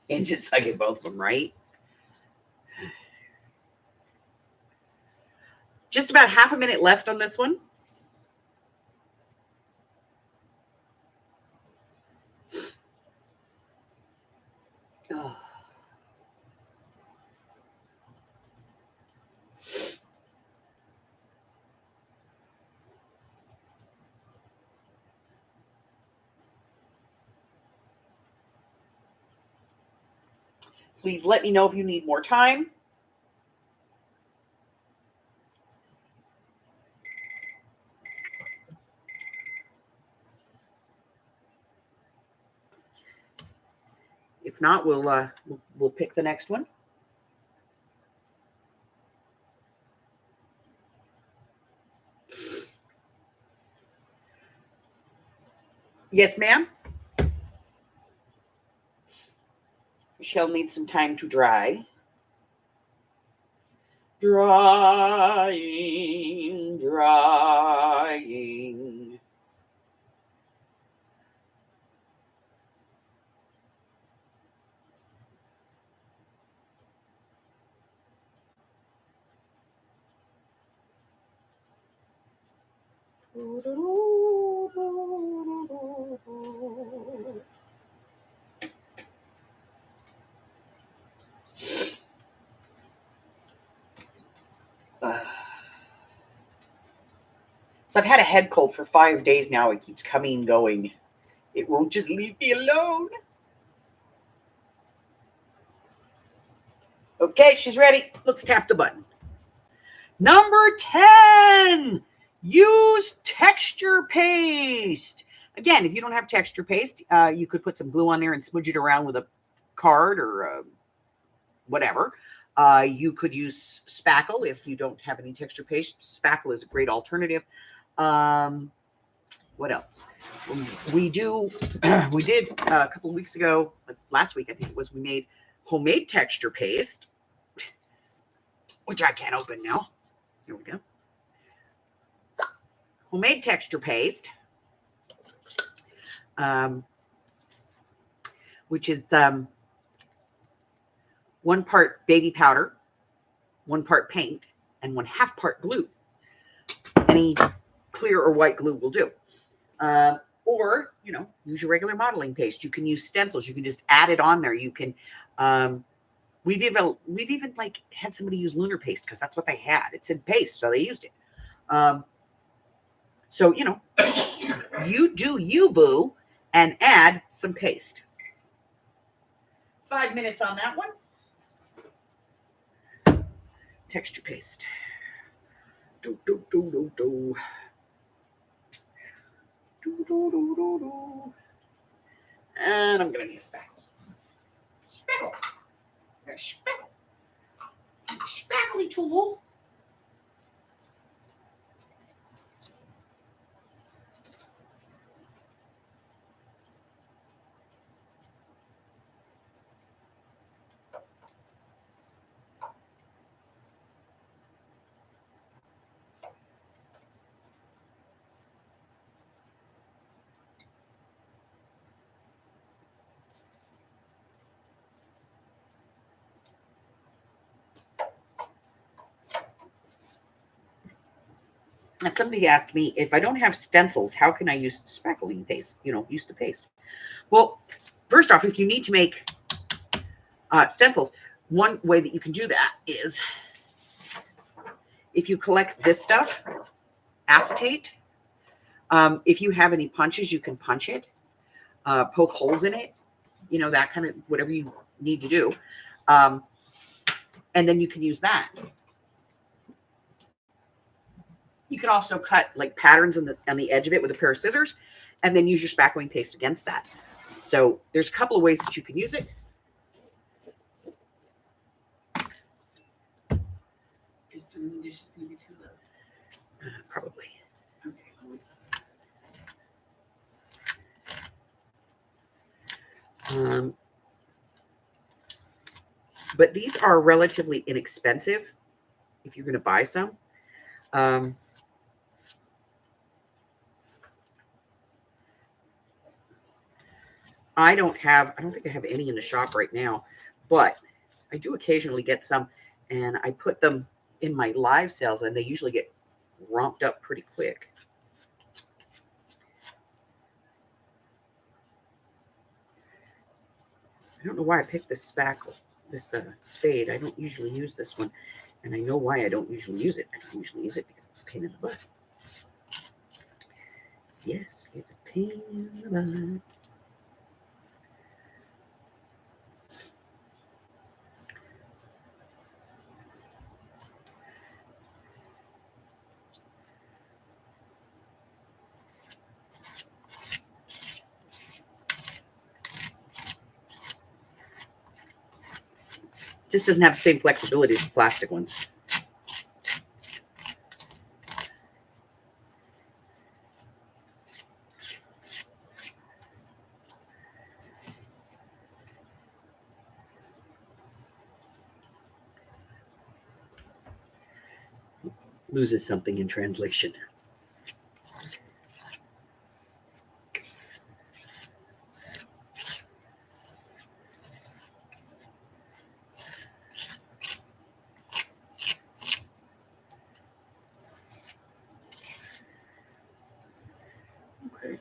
And just I get both of them, right? Just about half a minute left on this one. Oh. Please let me know if you need more time. If not, we'll pick the next one. Yes, ma'am. Michelle needs some time to dry. Drying, drying. So I've had a head cold for 5 days now. It keeps coming and going. It won't just leave me alone. Okay, she's ready. Let's tap the button. Number 10, use texture paste. Again, if you don't have texture paste, you could put some glue on there and smudge it around with a card or whatever. You could use spackle if you don't have any texture paste. Spackle is a great alternative. What else? We did a couple of weeks ago, like last week I think it was, we made homemade texture paste, which I can't open now. Here we go. Homemade texture paste, which is 1 part baby powder, 1 part paint, and 1/2 part glue. Any clear or white glue will do. Or, use your regular modeling paste. You can use stencils. You can just add it on there. You can, we've even like had somebody use lunar paste because that's what they had. It said paste, so they used it. So, you do you, boo, and add some paste. 5 minutes on that one. Texture paste. Do, do, do, do, do. Do, do, do, do, do. And I'm going to need a spackle. Spackle. A spackle. Spackly tool. And somebody asked me, if I don't have stencils, how can I use spackling paste? Use the paste. Well, first off, if you need to make stencils, one way that you can do that is if you collect this stuff, acetate. If you have any punches, you can punch it, poke holes in it, that kind of whatever you need to do. And then you can use that. You can also cut like patterns on the edge of it with a pair of scissors and then use your spackling paste against that. So there's a couple of ways that you can use it. Is doing the dishes going to be too low? Probably. Okay. But these are relatively inexpensive if you're going to buy some. I don't think I have any in the shop right now, but I do occasionally get some, and I put them in my live sales, and they usually get romped up pretty quick. I don't know why I picked this spackle, this spade. I don't usually use this one, and I know why I don't usually use it. I don't usually use it because it's a pain in the butt. Yes, it's a pain in the butt. Just doesn't have the same flexibility as the plastic ones. Loses something in translation. Okay.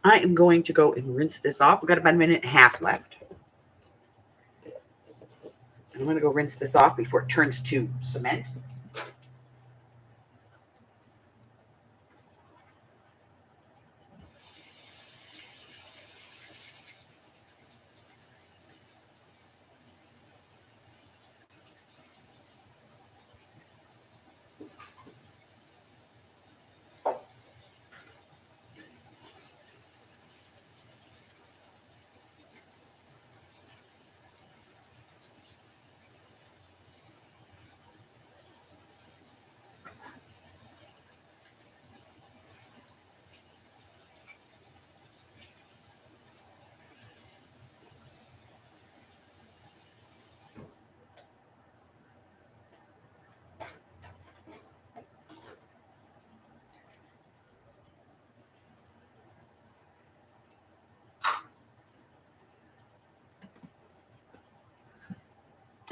I am going to go and rinse this off. We've got about 1.5 minutes left. I'm going to go rinse this off before it turns to cement.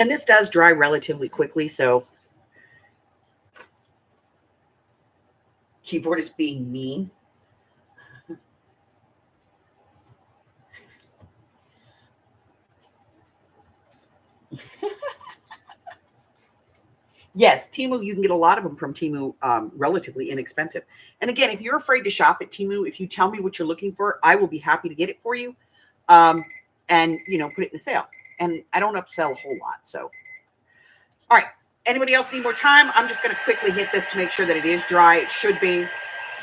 And this does dry relatively quickly, so keyboard is being mean. Yes, Temu, you can get a lot of them from Temu, relatively inexpensive. And again, if you're afraid to shop at Temu, if you tell me what you're looking for, I will be happy to get it for you, and, you know, put it in the sale. And I don't upsell a whole lot. So, all right. Anybody else need more time? I'm just going to quickly hit this to make sure that it is dry. It should be,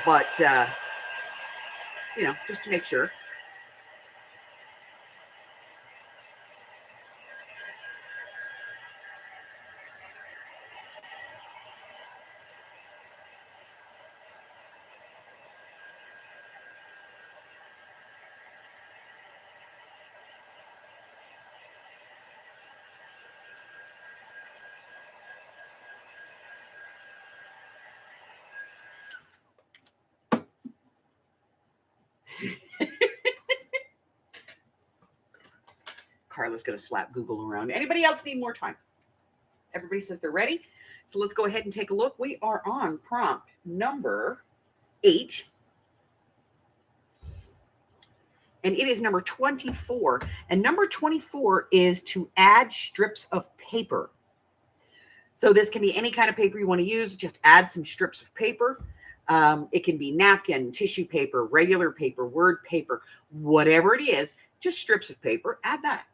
but, you know, just to make sure. Carla's going to slap Google around. Anybody else need more time? Everybody says they're ready. So let's go ahead and take a look. We are on prompt number 8. And it is number 24. And number 24 is to add strips of paper. So this can be any kind of paper you want to use. Just add some strips of paper. It can be napkin, tissue paper, regular paper, word paper, whatever it is, just strips of paper. Add that.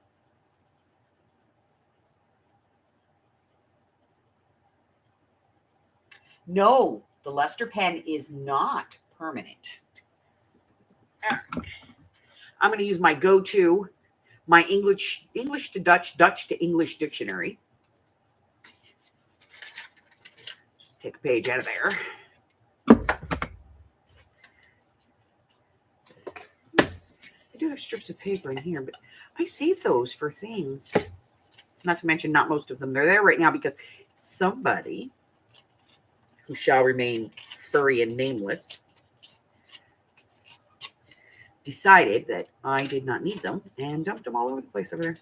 No, the Luster pen is not permanent. I'm going to use my go-to, my English to Dutch, Dutch to English dictionary. Just take a page out of there. I do have strips of paper in here, but I save those for things. Not to mention, not most of them. They're there right now because somebody who shall remain furry and nameless decided that I did not need them and dumped them all over the place over there.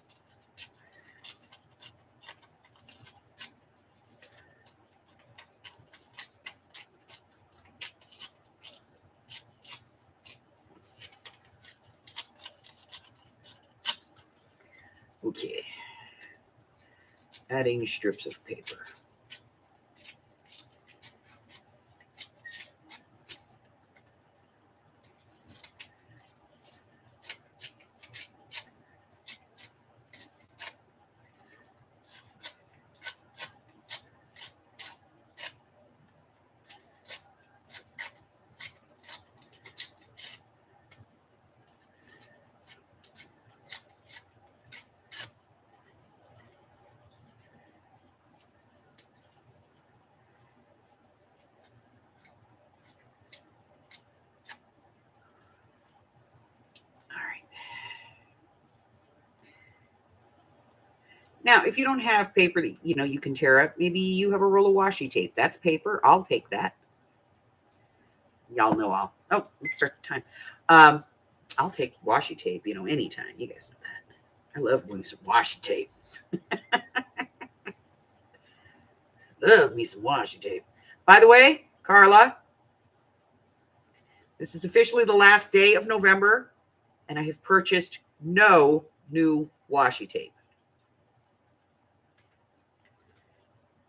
Okay. Adding strips of paper. Now, if you don't have paper that, you know, you can tear up, maybe you have a roll of washi tape. That's paper. I'll take that. Y'all know let's start the time. I'll take washi tape, you know, anytime. You guys know that. I love me some washi tape. Love me some washi tape. By the way, Carla, this is officially the last day of November, and I have purchased no new washi tape.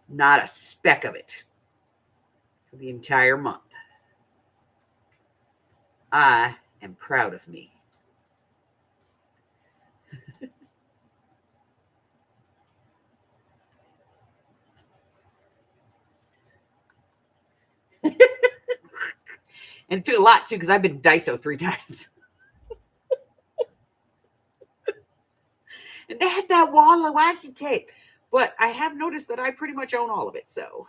Not a speck of it for the entire month. I am proud of me. And it took a lot too, because I've been to Daiso 3 times. And they have that wall of washi tape. But I have noticed that I pretty much own all of it, so.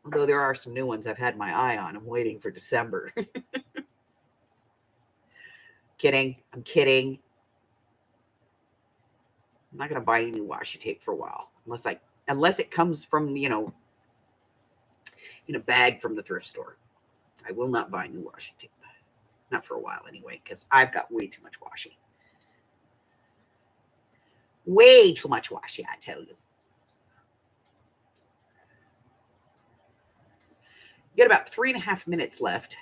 Although there are some new ones I've had my eye on. I'm waiting for December. Kidding. I'm kidding. I'm not going to buy any new washi tape for a while. Unless it comes from, you know, in a bag from the thrift store. I will not buy new washi tape. Not for a while anyway, because I've got way too much washi. Way too much washi, I tell you. You got about 3.5 minutes left.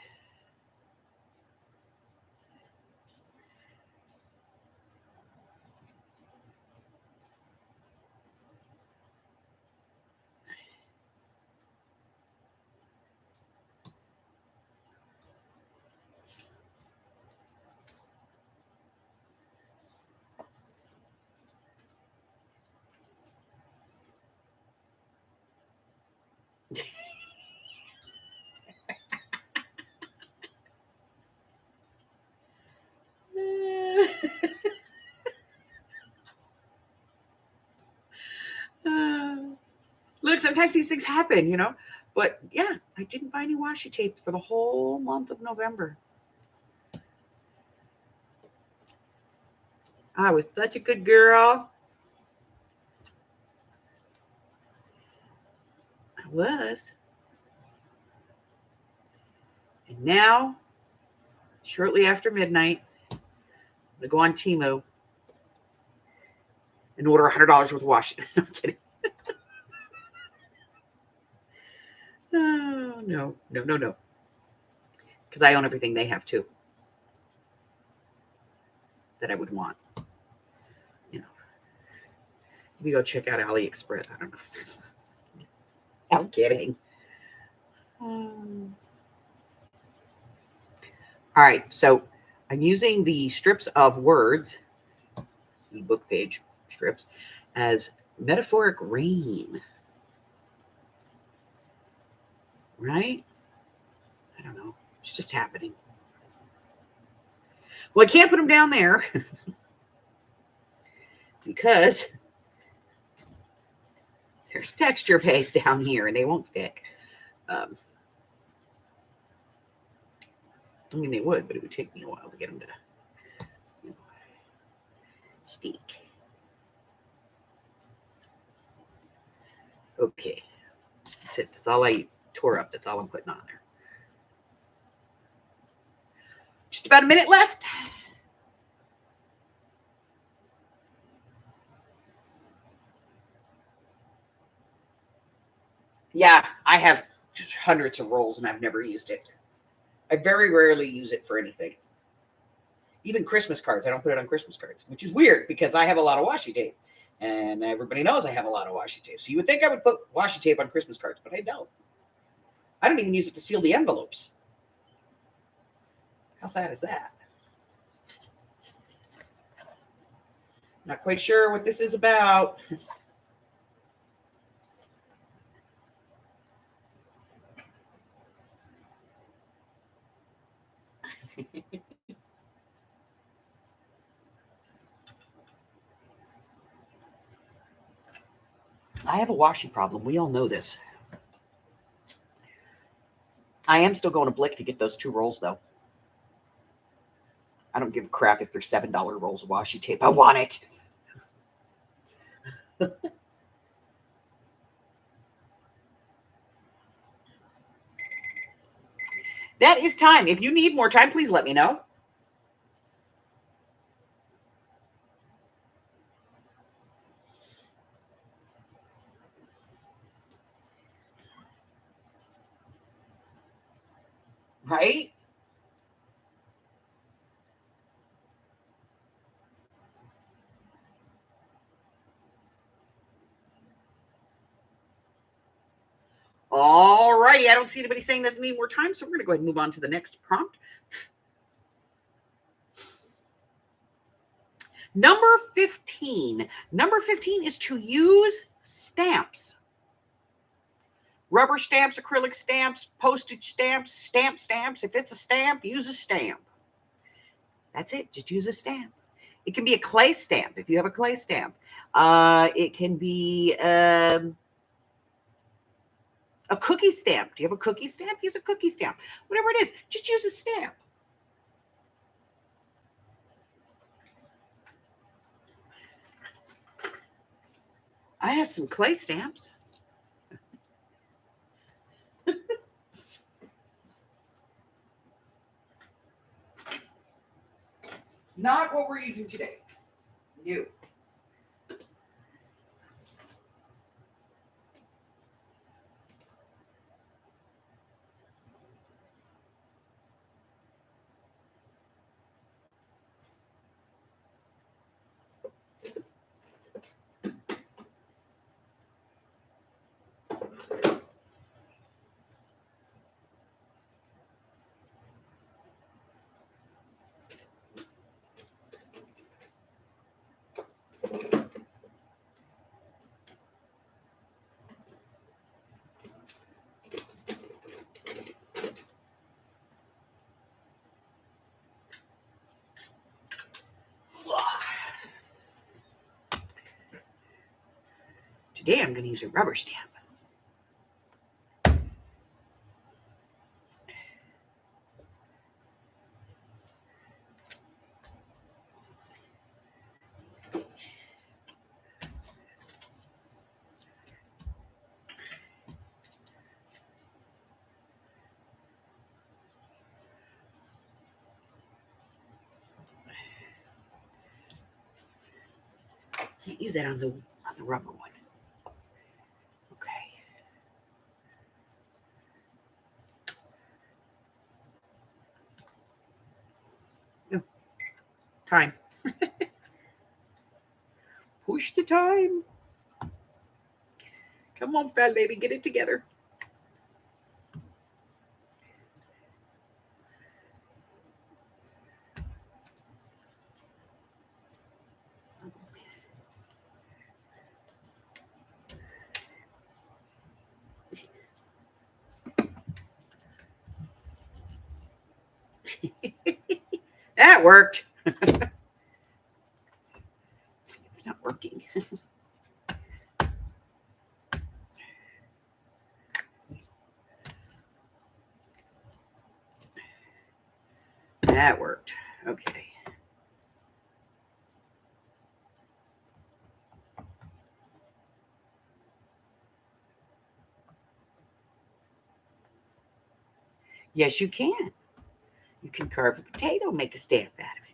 Look, sometimes these things happen, you know. But yeah, I didn't buy any washi tape for the whole month of November. I was such a good girl. I was. And now, shortly after midnight, I'm going to go on Temu and order $100 worth of washi. I'm kidding. Oh, no. Because I own everything they have too that I would want. You know, maybe go check out AliExpress. I don't know. I'm kidding. All right, so I'm using the strips of words, the book page strips, as metaphoric rain. Right? I don't know. It's just happening. Well, I can't put them down there because there's texture paste down here and they won't stick. I mean, they would, but it would take me a while to get them to, you know, stick. Okay. That's it. That's all I tore up. That's all I'm putting on there. Just about a minute left. Yeah, I have just hundreds of rolls and I've never used it. I very rarely use it for anything. Even Christmas cards, I don't put it on Christmas cards, which is weird because I have a lot of washi tape. And everybody knows I have a lot of washi tape. So you would think I would put washi tape on Christmas cards, but I don't. I don't even use it to seal the envelopes. How sad is that? Not quite sure what this is about. I have a washi problem. We all know this. I am still going to Blick to get those 2 rolls, though. I don't give a crap if they're $7 rolls of washi tape. I want it. That is time. If you need more time, please let me know. Right? All righty. I don't see anybody saying that they need more time, so we're going to go ahead and move on to the next prompt. Number 15. Number 15 is to use stamps. Rubber stamps, acrylic stamps, postage stamps, stamps. If it's a stamp, use a stamp. That's it. Just use a stamp. It can be a clay stamp if you have a clay stamp. It can be a cookie stamp. Do you have a cookie stamp? Use a cookie stamp. Whatever it is, just use a stamp. I have some clay stamps. Not what we're using today. New. Today I'm going to use a rubber stamp. Use that on the rubber one. Okay. No. Time. Push the time. Come on, fat lady, get it together. That worked. It's not working. That worked. Okay. Yes, you can. You can carve a potato, make a stamp out of it.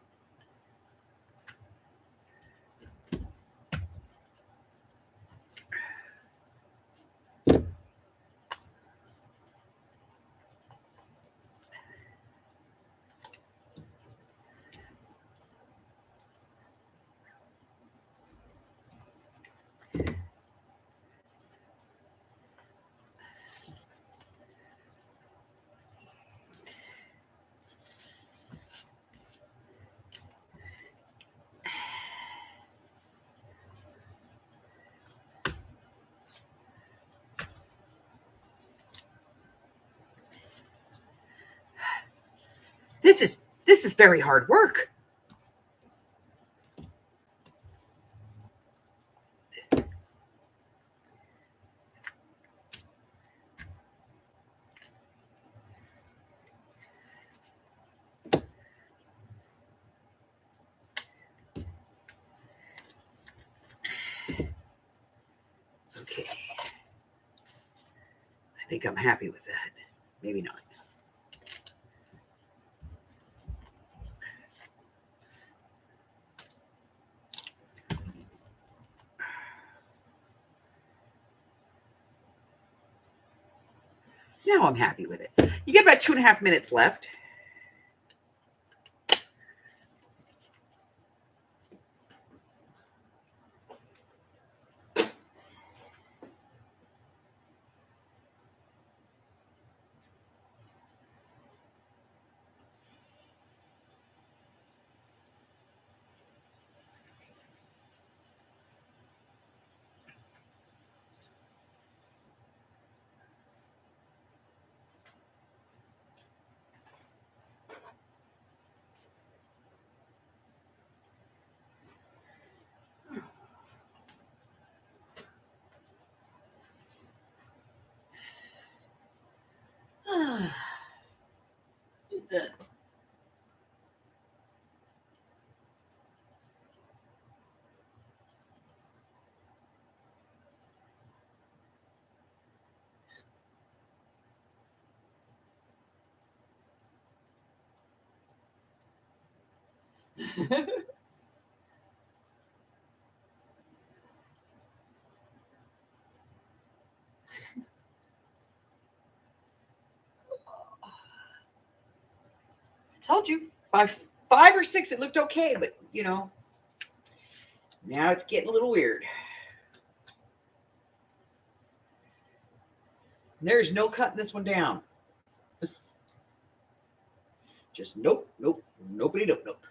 This is very hard work. Okay. I think I'm happy with that. Maybe not. Now I'm happy with it. You get about 2.5 minutes left. Told you by 5 or 6 it looked okay, but you know, now it's getting a little weird. There's no cutting this one down. Just nope, nope, nobody, nope, nope.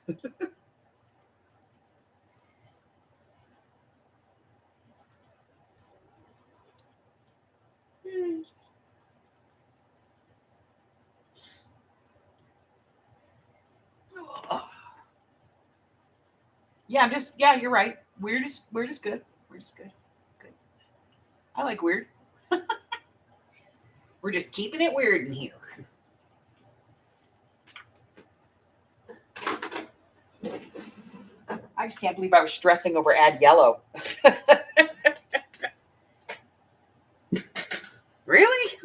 Yeah, I'm just, yeah, you're right. Weird is good. Weird is good. Good. I like weird. We're just keeping it weird in here. I just can't believe I was stressing over add yellow. Really?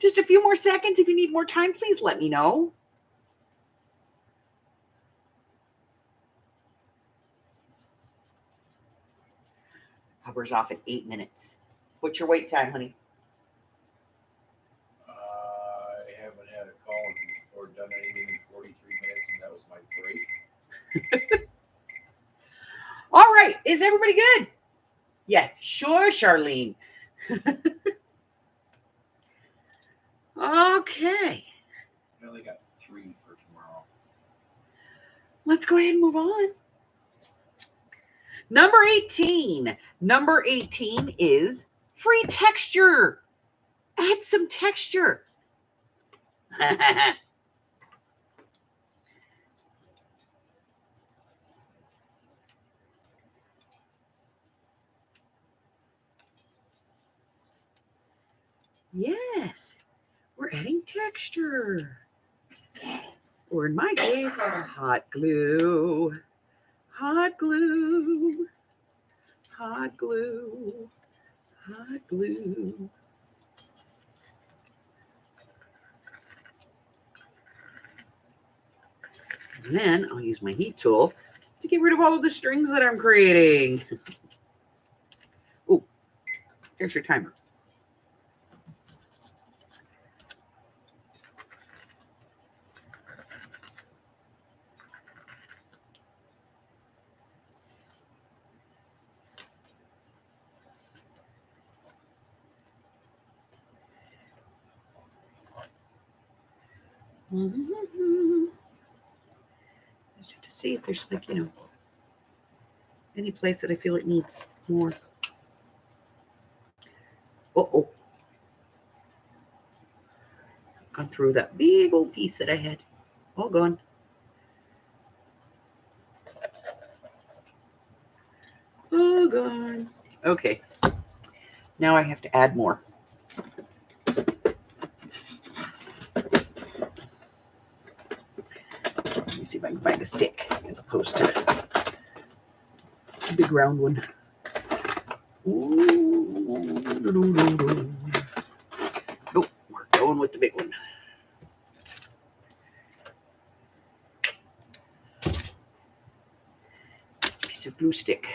Just a few more seconds. If you need more time, please let me know. Hover's off in 8 minutes. What's your wait time, honey? I haven't had a call or done anything in 43 minutes, and that was my break. All right. Is everybody good? Yeah, sure, Charlene. Okay. I only got 3 for tomorrow. Let's go ahead and move on. Number 18. Number 18 is free texture. Add some texture. Yes, we're adding texture. Or in my case, hot glue. Hot glue. Hot glue. Hot glue. And then I'll use my heat tool to get rid of all of the strings that I'm creating. Oh, there's your timer. Just to see if there's like, any place that I feel it needs more. Uh-oh. I've gone through that big old piece that I had. All gone. All gone. Okay. Now I have to add more. Let me see if I can find a stick as opposed to a big round one. Nope, we're going with the big one. Piece of glue stick.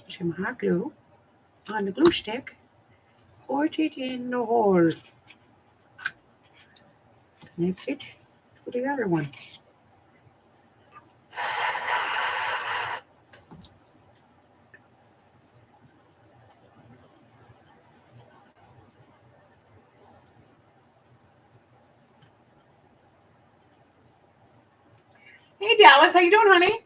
Some hot glue on the glue stick. Put it in the hole. Connect it to the other one. Hey Dallas, how you doing, honey?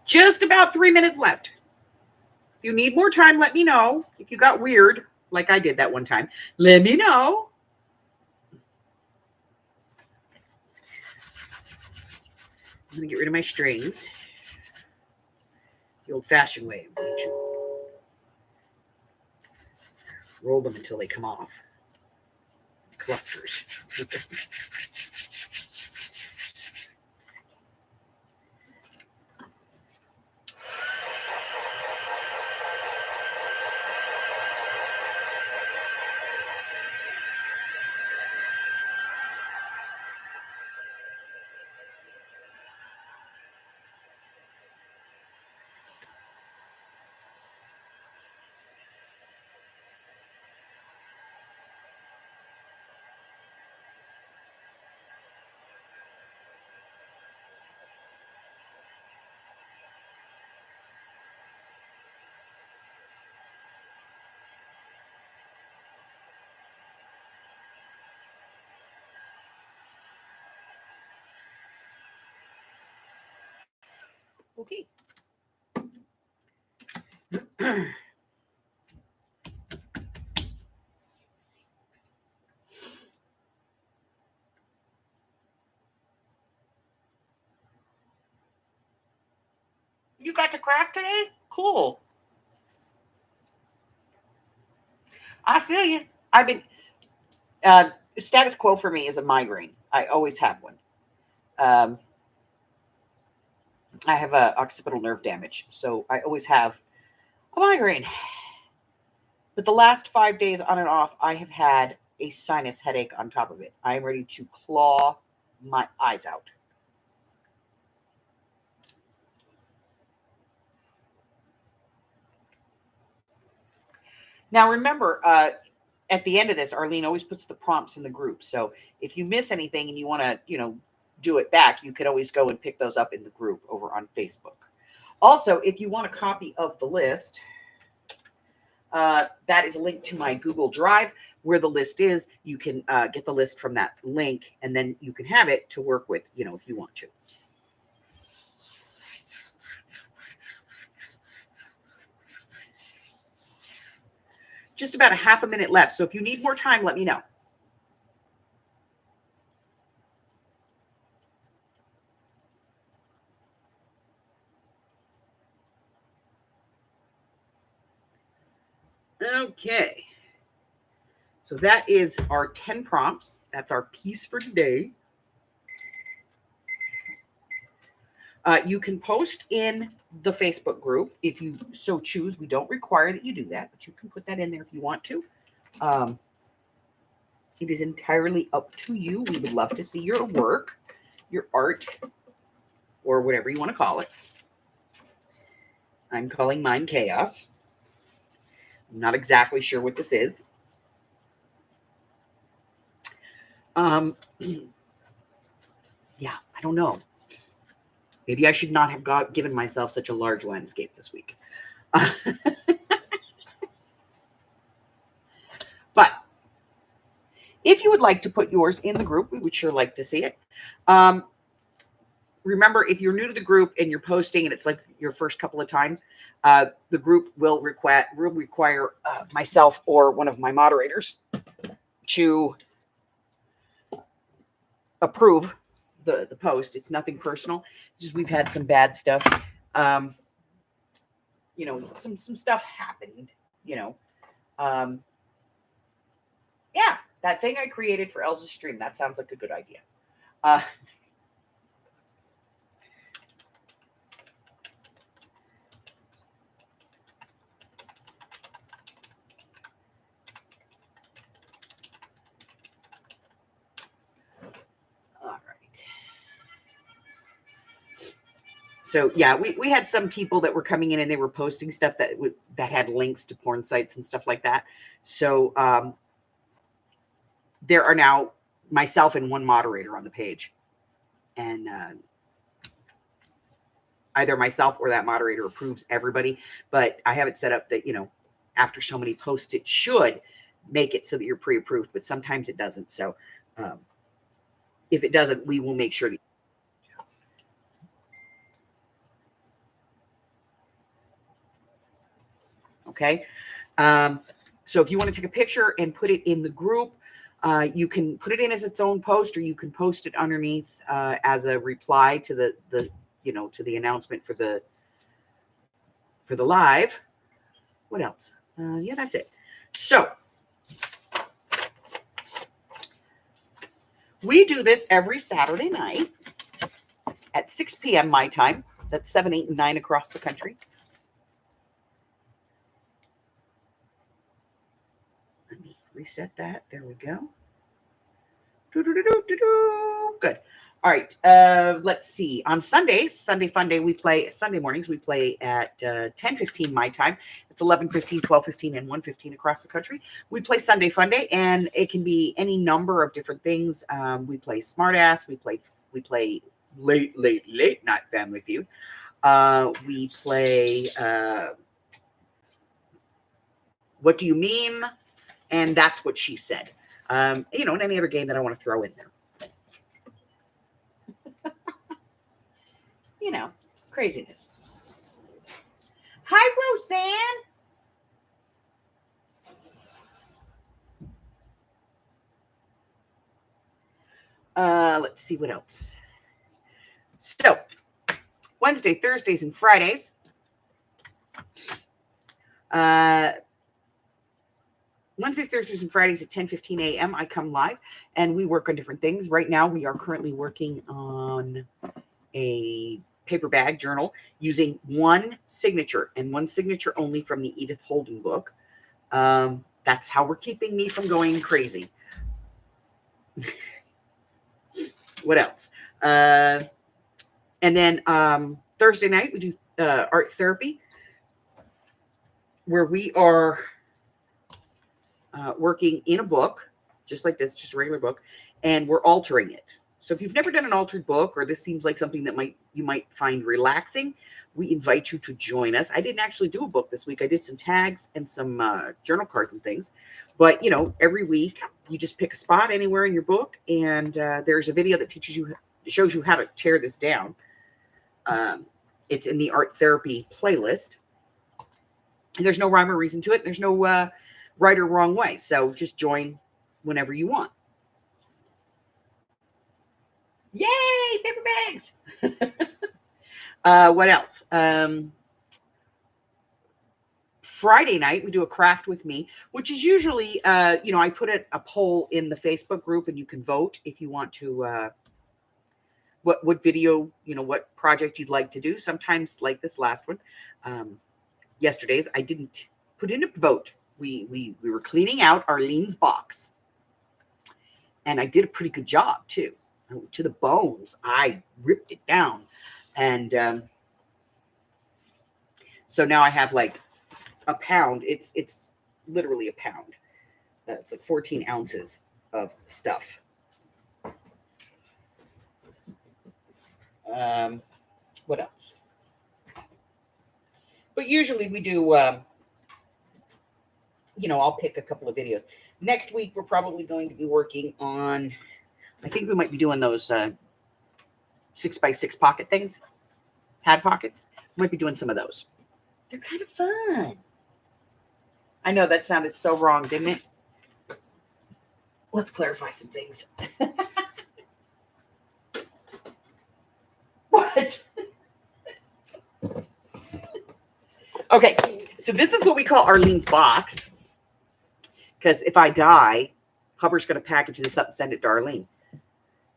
Just about 3 minutes left. If you need more time, let me know. If you got weird, like I did that one time, let me know. I'm going to get rid of my strings. The old-fashioned way. I'm going to roll them until they come off. Clusters. Okay. You got to craft today? Cool. I feel you. I've been status quo for me is a migraine. I always have one. I have a occipital nerve damage, so I always have a migraine. But the last 5 days on and off, I have had a sinus headache on top of it. I am ready to claw my eyes out. Now, remember, at the end of this, Arlene always puts the prompts in the group. So if you miss anything and you want to, do it back, you could always go and pick those up in the group over on Facebook. Also, if you want a copy of the list, that is linked to my Google Drive where the list is. You can get the list from that link, and then you can have it to work with, if you want to. Just about a half a minute left. So if you need more time, let me know. Okay. So that is our 10 prompts. That's our piece for today. You can post in the Facebook group if you so choose. We don't require that you do that, but you can put that in there if you want to. It is entirely up to you. We would love to see your work, your art, or whatever you want to call it. I'm calling mine chaos. I'm not exactly sure what this is. Yeah, I don't know. Maybe I should not have given myself such a large landscape this week. But if you would like to put yours in the group, we would sure like to see it. Remember, if you're new to the group and you're posting and it's like your first couple of times, the group will require myself or one of my moderators to approve the post. It's nothing personal. It's just we've had some bad stuff. Some stuff happened, yeah, that thing I created for Elsa's stream, that sounds like a good idea. So yeah, we had some people that were coming in and they were posting stuff that had links to porn sites and stuff like that. So there are now myself and one moderator on the page, and either myself or that moderator approves everybody. But I have it set up that after so many posts, it should make it so that you're pre-approved. But sometimes it doesn't. So if it doesn't, we will make sure to. Okay. So if you want to take a picture and put it in the group, you can put it in as its own post, or you can post it underneath as a reply to the to the announcement for the live. What else? Yeah, that's it. So we do this every Saturday night at 6 p.m. my time. That's 7, 8, and 9 across the country. Reset that. There we go. Good. All right. Let's see. On Sundays, Sunday Fun Day, we play Sunday mornings. We play at 10:15 my time. It's 11:15, 12:15, and 1:15 across the country. We play Sunday Fun Day, and it can be any number of different things. We play Smartass. We play late night Family Feud. We play What Do You Mean? And That's What She Said. And any other game that I want to throw in there. Craziness. Hi, Roseanne. Let's see what else. So, Wednesday, Thursdays, and Fridays. Wednesdays, Thursdays, and Fridays at 10:15 a.m. I come live and we work on different things. Right now, we are currently working on a paper bag journal using one signature and one signature only from the Edith Holden book. That's how we're keeping me from going crazy. What else? And then Thursday night, we do art therapy, where we are working in a book, just like this, just a regular book, and we're altering it. So if you've never done an altered book, or this seems like something that you might find relaxing, we invite you to join us. I didn't actually do a book this week. I did some tags and some journal cards and things. But, every week you just pick a spot anywhere in your book, and there's a video that shows you how to tear this down. It's in the art therapy playlist. And there's no rhyme or reason to it. There's no right or wrong way. So just join whenever you want. Yay, paper bags. What else? Friday night, we do a craft with me, which is usually, I put a poll in the Facebook group and you can vote if you want to, what video, what project you'd like to do. Sometimes like this last one, yesterday's, I didn't put in a vote. We were cleaning out Arlene's box, and I did a pretty good job too. To the bones, I ripped it down, and so now I have like a pound. It's literally a pound. It's like 14 ounces of stuff. What else? But usually we do. I'll pick a couple of videos. Next week, we're probably going to be working on, I think we might be doing those 6x6 pocket things, pad pockets. We might be doing some of those. They're kind of fun. I know that sounded so wrong, didn't it? Let's clarify some things. What? Okay, so this is what we call Arlene's box. Because if I die, Hubbard's going to package this up and send it to Arlene.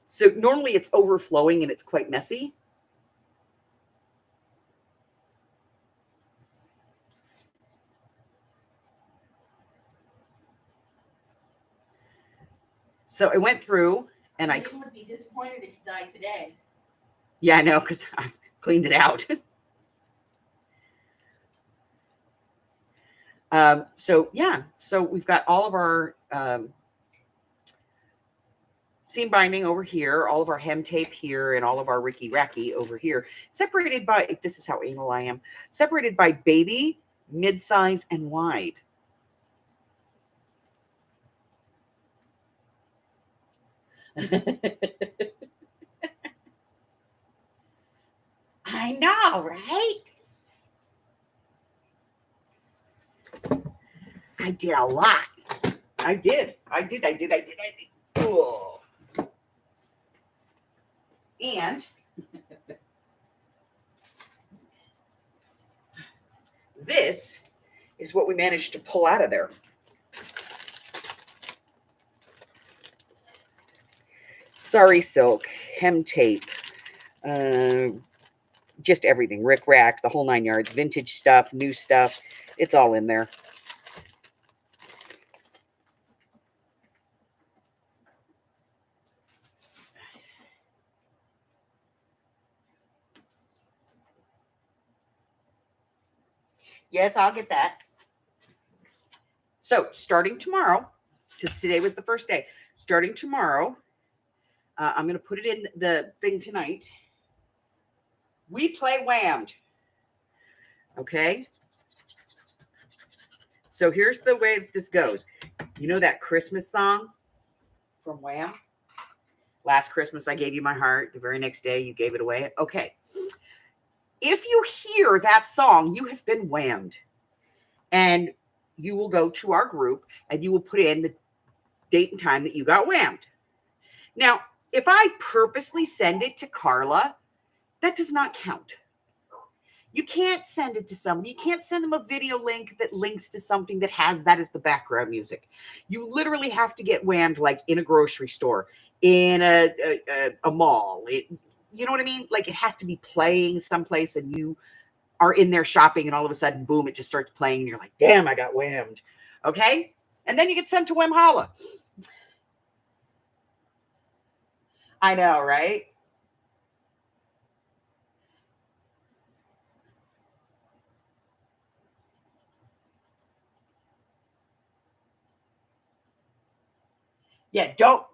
So normally it's overflowing and it's quite messy. So I went through and I would be disappointed if you died today. Yeah, I know, because I've cleaned it out. So we've got all of our seam binding over here, all of our hem tape here, and all of our Ricky Racky over here, separated by, this is how anal I am, separated by baby, mid-size, and wide. I know, right? I did a lot. I did. Oh. And this is what we managed to pull out of there. Sari silk, hem tape, just everything. Rick Rack, the whole 9 yards. Vintage stuff, new stuff. It's all in there. Yes, I'll get that. So starting tomorrow, since today was the first day, starting tomorrow, I'm going to put it in the thing tonight. We play Whammed. Okay. So here's the way this goes. You know that Christmas song from Wham? Last Christmas, I gave you my heart. The very next day, you gave it away. Okay. if you hear that song, you have been whammed. And you will go to our group and you will put in the date and time that you got whammed. Now, if I purposely send it to Carla, that does not count. You can't send it to somebody. You can't send them a video link that links to something that has that as the background music. You literally have to get whammed like in a grocery store, in a mall. You know what I mean? Like it has to be playing someplace and you are in there shopping and all of a sudden, boom, it just starts playing and you're like, damn, I got whammed. Okay? And then you get sent to Whamholla. I know, right? Yeah, don't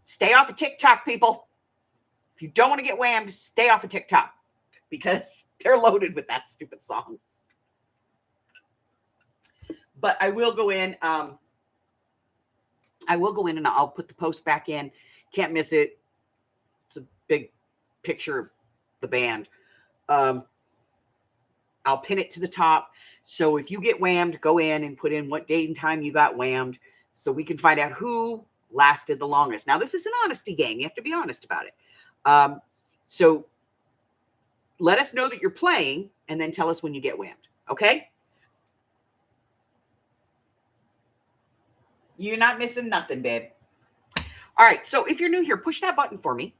stay off of TikTok, people. If you don't want to get whammed, stay off of TikTok because they're loaded with that stupid song. But I will go in. And I'll put the post back in. Can't miss it. It's a big picture of the band. I'll pin it to the top. So if you get whammed, go in and put in what date and time you got whammed so we can find out who lasted the longest. Now, this is an honesty game. You have to be honest about it. So let us know that you're playing and then tell us when you get whammed. Okay? You're not missing nothing, babe. All right. So if you're new here, push that button for me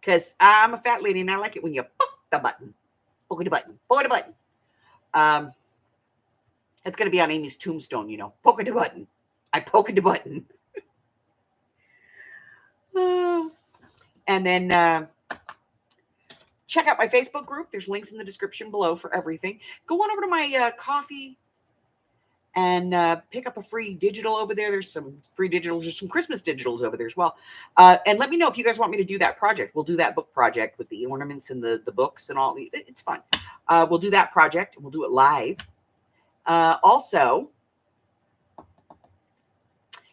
because I'm a fat lady and I like it when you poke the button. Poke the button. Poke the button. It's going to be on Amy's tombstone, you know. Poke the button. I poke the button. And then check out my Facebook group. There's links in the description below for everything. Go on over to my coffee and pick up a free digital over there. There's some free digitals. There's some Christmas digitals over there as well. And let me know if you guys want me to do that project. We'll do that book project with the ornaments and the books and all. It's fun. We'll do that project and we'll do it live. Also,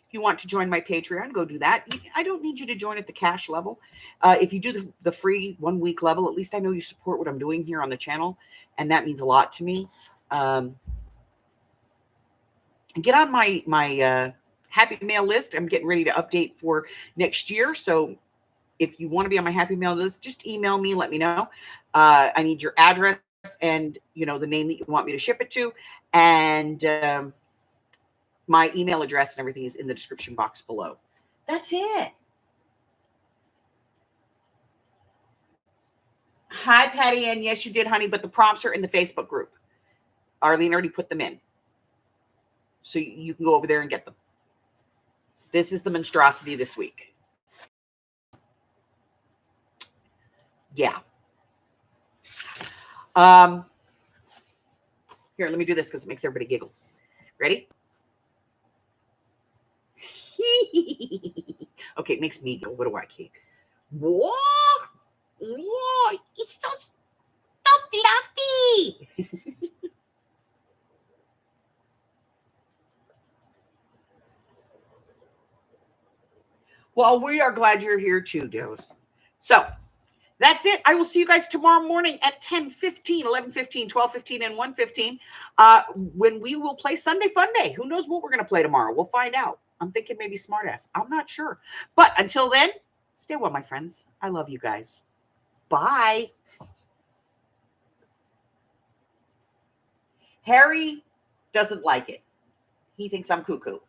if you want to join my Patreon, go do that. I don't need you to join at the cash level. If you do the free 1 week level, at least I know you support what I'm doing here on the channel. And that means a lot to me. Get on my Happy Mail list. I'm getting ready to update for next year. So if you want to be on my Happy Mail list, just email me. Let me know. I need your address and, you know, the name that you want me to ship it to. And my email address and everything is in the description box below. That's it. Hi, Patty Ann. Yes, you did, honey, but the prompts are in the Facebook group. Arlene already put them in. So you can go over there and get them. This is the monstrosity this week. Yeah. Here, let me do this because it makes everybody giggle. Ready? Okay, it makes me giggle. What do I care? Whoa! Whoa! It's so fluffy! Well, we are glad you're here too, Dos. So that's it. I will see you guys tomorrow morning at 10:15, 11:15, 12:15, and 1:15 when we will play Sunday Fun Day. Who knows what we're going to play tomorrow? We'll find out. I'm thinking maybe Smartass. I'm not sure. But until then, stay well, my friends. I love you guys. Bye. Harry doesn't like it. He thinks I'm cuckoo.